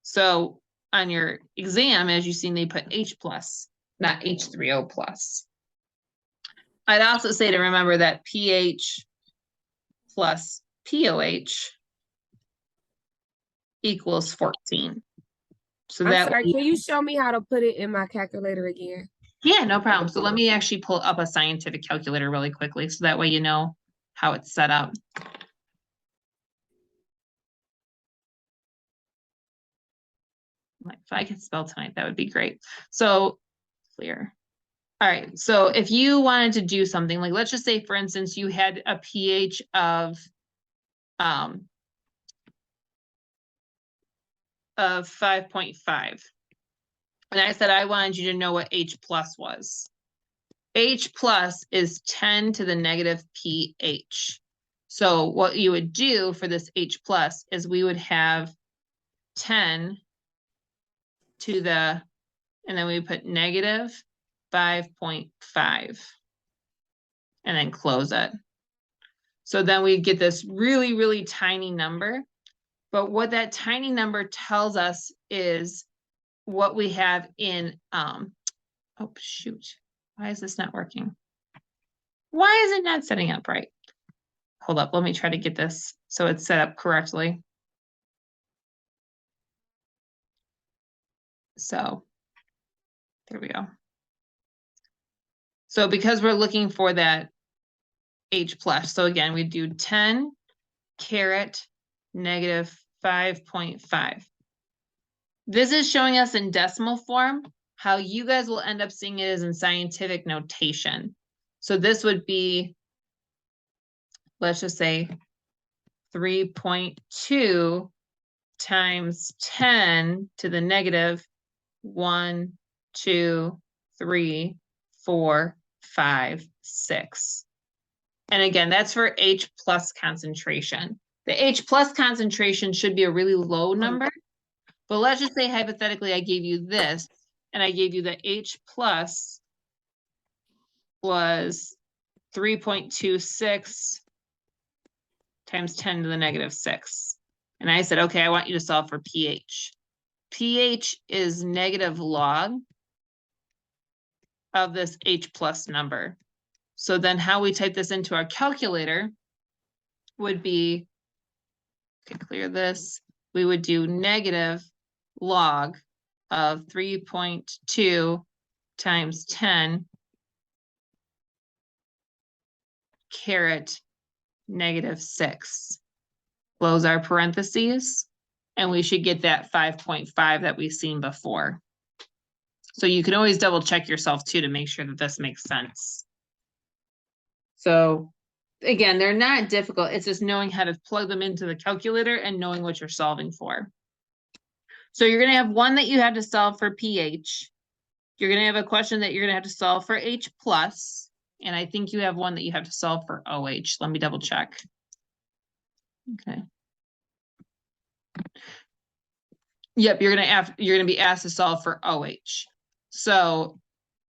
So on your exam, as you've seen, they put H plus, not H3O plus. I'd also say to remember that pH plus POH equals 14. So I'm that sorry, way, can you show me how to put it in my calculator again? yeah, no problem. So let me actually pull up a scientific calculator really quickly, so that way you know how it's set up. Like, if I could spell tonight, that would be great. So clear. All right, so if you wanted to do something, like let's just say, for instance, you had a pH of 5.5. And I said I wanted you to know what H plus was. H plus is 10 to the negative pH. So what you would do for this H plus is we would have 10 to the, and then we put negative 5.5 and then close it. So then we get this really, really tiny number. But what that tiny number tells us is what we have in, oh shoot, why is this not working? Why is it not setting up right? Hold up, let me try to get this so it's set up correctly. So there we go. So because we're looking for that H plus, so again, we do 10 caret negative 5.5. This is showing us in decimal form. How you guys will end up seeing it is in scientific notation. So this would be, let's just say 3.2 times 10 to the negative 1, 2, 3, 4, 5, 6. And again, that's for H plus concentration. The H plus concentration should be a really low number, but let's just say hypothetically I gave you this, and I gave you the H plus was 3.26 times 10 to the negative 6. And I said, okay, I want you to solve for pH. pH is negative log of this H plus number. So then how we type this into our calculator would be, okay, clear this, we would do negative log of 3.2 times 10 caret negative 6. Close our parentheses, and we should get that 5.5 that we've seen before. So you can always double check yourself too to make sure that this makes sense. So again, they're not difficult. It's just knowing how to plug them into the calculator and knowing what you're solving for. So you're going to have one that you have to solve for pH. You're going to have a question that you're going to have to solve for H plus. And I think you have one that you have to solve for OH. Let me double check. Okay. Yep, you're gonna be asked to solve for OH. So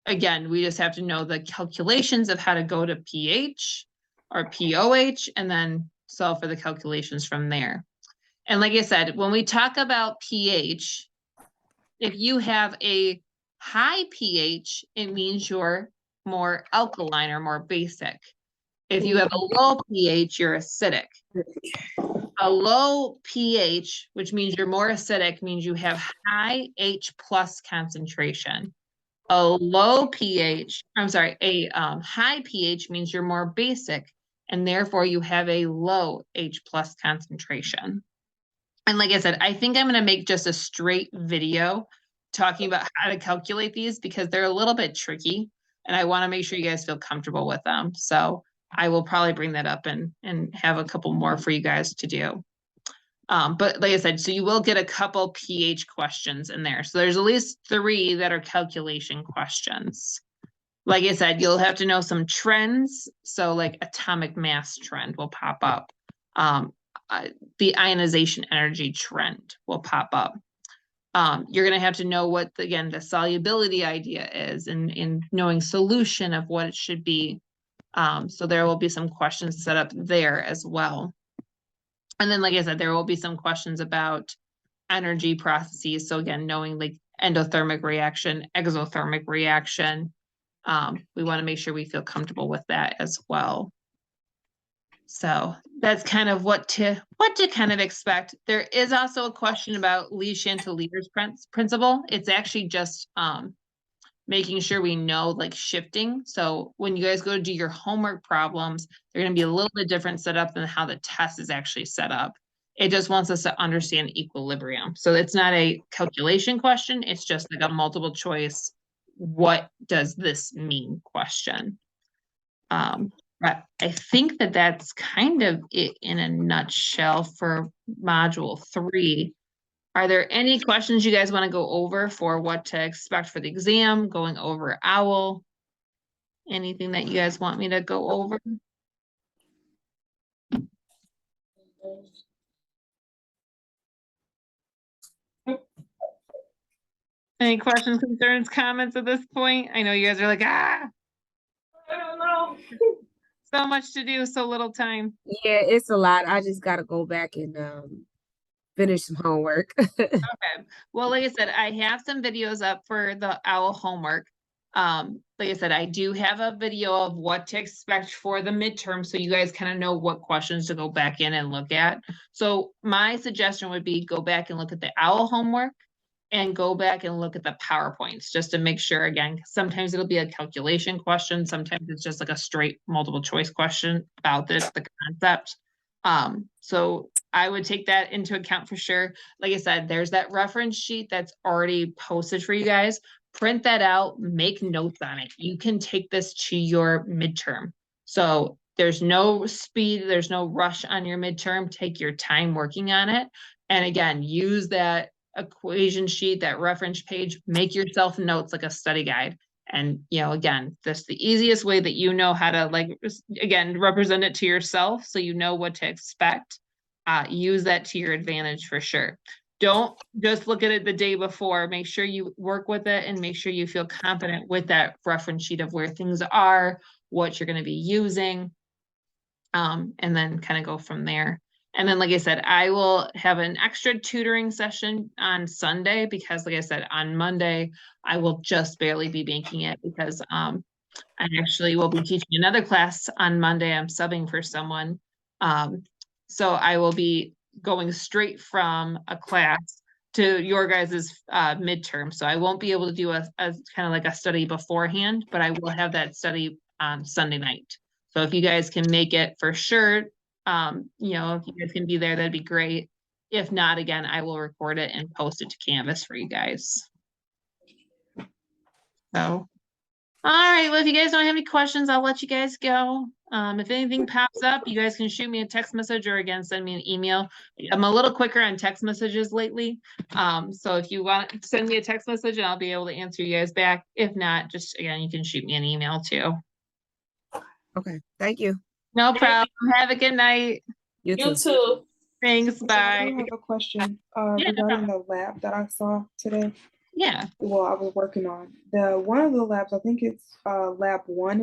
again, we just have to know the calculations of how to go to pH or POH and then solve for the calculations from there. And like I said, when we talk about pH, if you have a high pH, it means you're more alkaline or more basic. If you have a low pH, you're acidic. A low pH, which means you're more acidic, means you have high H plus concentration. A low pH, I'm sorry, a high pH means you're more basic, and therefore you have a low H plus concentration. And like I said, I think I'm going to make just a straight video talking about how to calculate these because they're a little bit tricky, and I want to make sure you guys feel comfortable with them. So I will probably bring that up and have a couple more for you guys to do. But like I said, so you will get a couple pH questions in there. So there's at least 3 that are calculation questions. Like I said, you'll have to know some trends. So like atomic mass trend will pop up. The ionization energy trend will pop up. You're gonna have to know what, again, the solubility idea is and knowing solution of what it should be. So there will be some questions set up there as well. And then, like I said, there will be some questions about energy processes. So again, knowing like endothermic reaction, exothermic reaction. We want to make sure we feel comfortable with that as well. So that's kind of what to kind of expect. There is also a question about Lee Chantilly's principle. It's actually just making sure we know like shifting. So when you guys go to do your homework problems, they're going to be a little bit different setup than how the test is actually set up. It just wants us to understand equilibrium. So it's not a calculation question. It's just like a multiple choice. What does this mean question? But I think that that's kind of it in a nutshell for module 3. Are there any questions you guys want to go over for what to expect for the exam, going over OWL? Anything that you guys want me to go over? Any questions, concerns, comments at this point? I know you guys are like, I don't know. So much to do, so little time. Yeah, it's a lot. I just gotta go back and finish some homework. Okay. Well, like I said, I have some videos up for the OWL homework. Like I said, I do have a video of what to expect for the midterm, so you guys kind of know what questions to go back in and look at. So my suggestion would be go back and look at the OWL homework and go back and look at the PowerPoints just to make sure, again, sometimes it'll be a calculation question. Sometimes it's just like a straight multiple choice question about the concept. So I would take that into account for sure. Like I said, there's that reference sheet that's already posted for you guys. Print that out, make notes on it. You can take this to your midterm. So there's no speed, there's no rush on your midterm. Take your time working on it. And again, use that equation sheet, that reference page, make yourself notes like a study guide. And, you know, again, that's the easiest way that you know how to, like, again, represent it to yourself so you know what to expect. Use that to your advantage for sure. Don't just look at it the day before. Make sure you work with it and make sure you feel confident with that reference sheet of where things are, what you're going to be using, and then kind of go from there. And then, like I said, I will have an extra tutoring session on Sunday because, like I said, on Monday, I will just barely be making it because I actually will be teaching another class on Monday. I'm subbing for someone. So I will be going straight from a class to your guys' midterm. So I won't be able to do a kind of like a study beforehand, but I will have that study on Sunday night. So if you guys can make it for sure, you know, if you guys can be there, that'd be great. If not, again, I will record it and post it to Canvas for you guys. So, all right, well, if you guys don't have any questions, I'll let you guys go. If anything pops up, you guys can shoot me a text message or again, send me an email. I'm a little quicker on text messages lately. So if you want to send me a text message and I'll be able to answer you guys back. If not, just again, you can shoot me an email too. Okay, thank you. No problem. Have a good night. You You too. too. Thanks, So I bye. do have a question Yeah, no regarding the lab that I saw today. Yeah. Well, I was working on the one of the labs. I think it's lab 1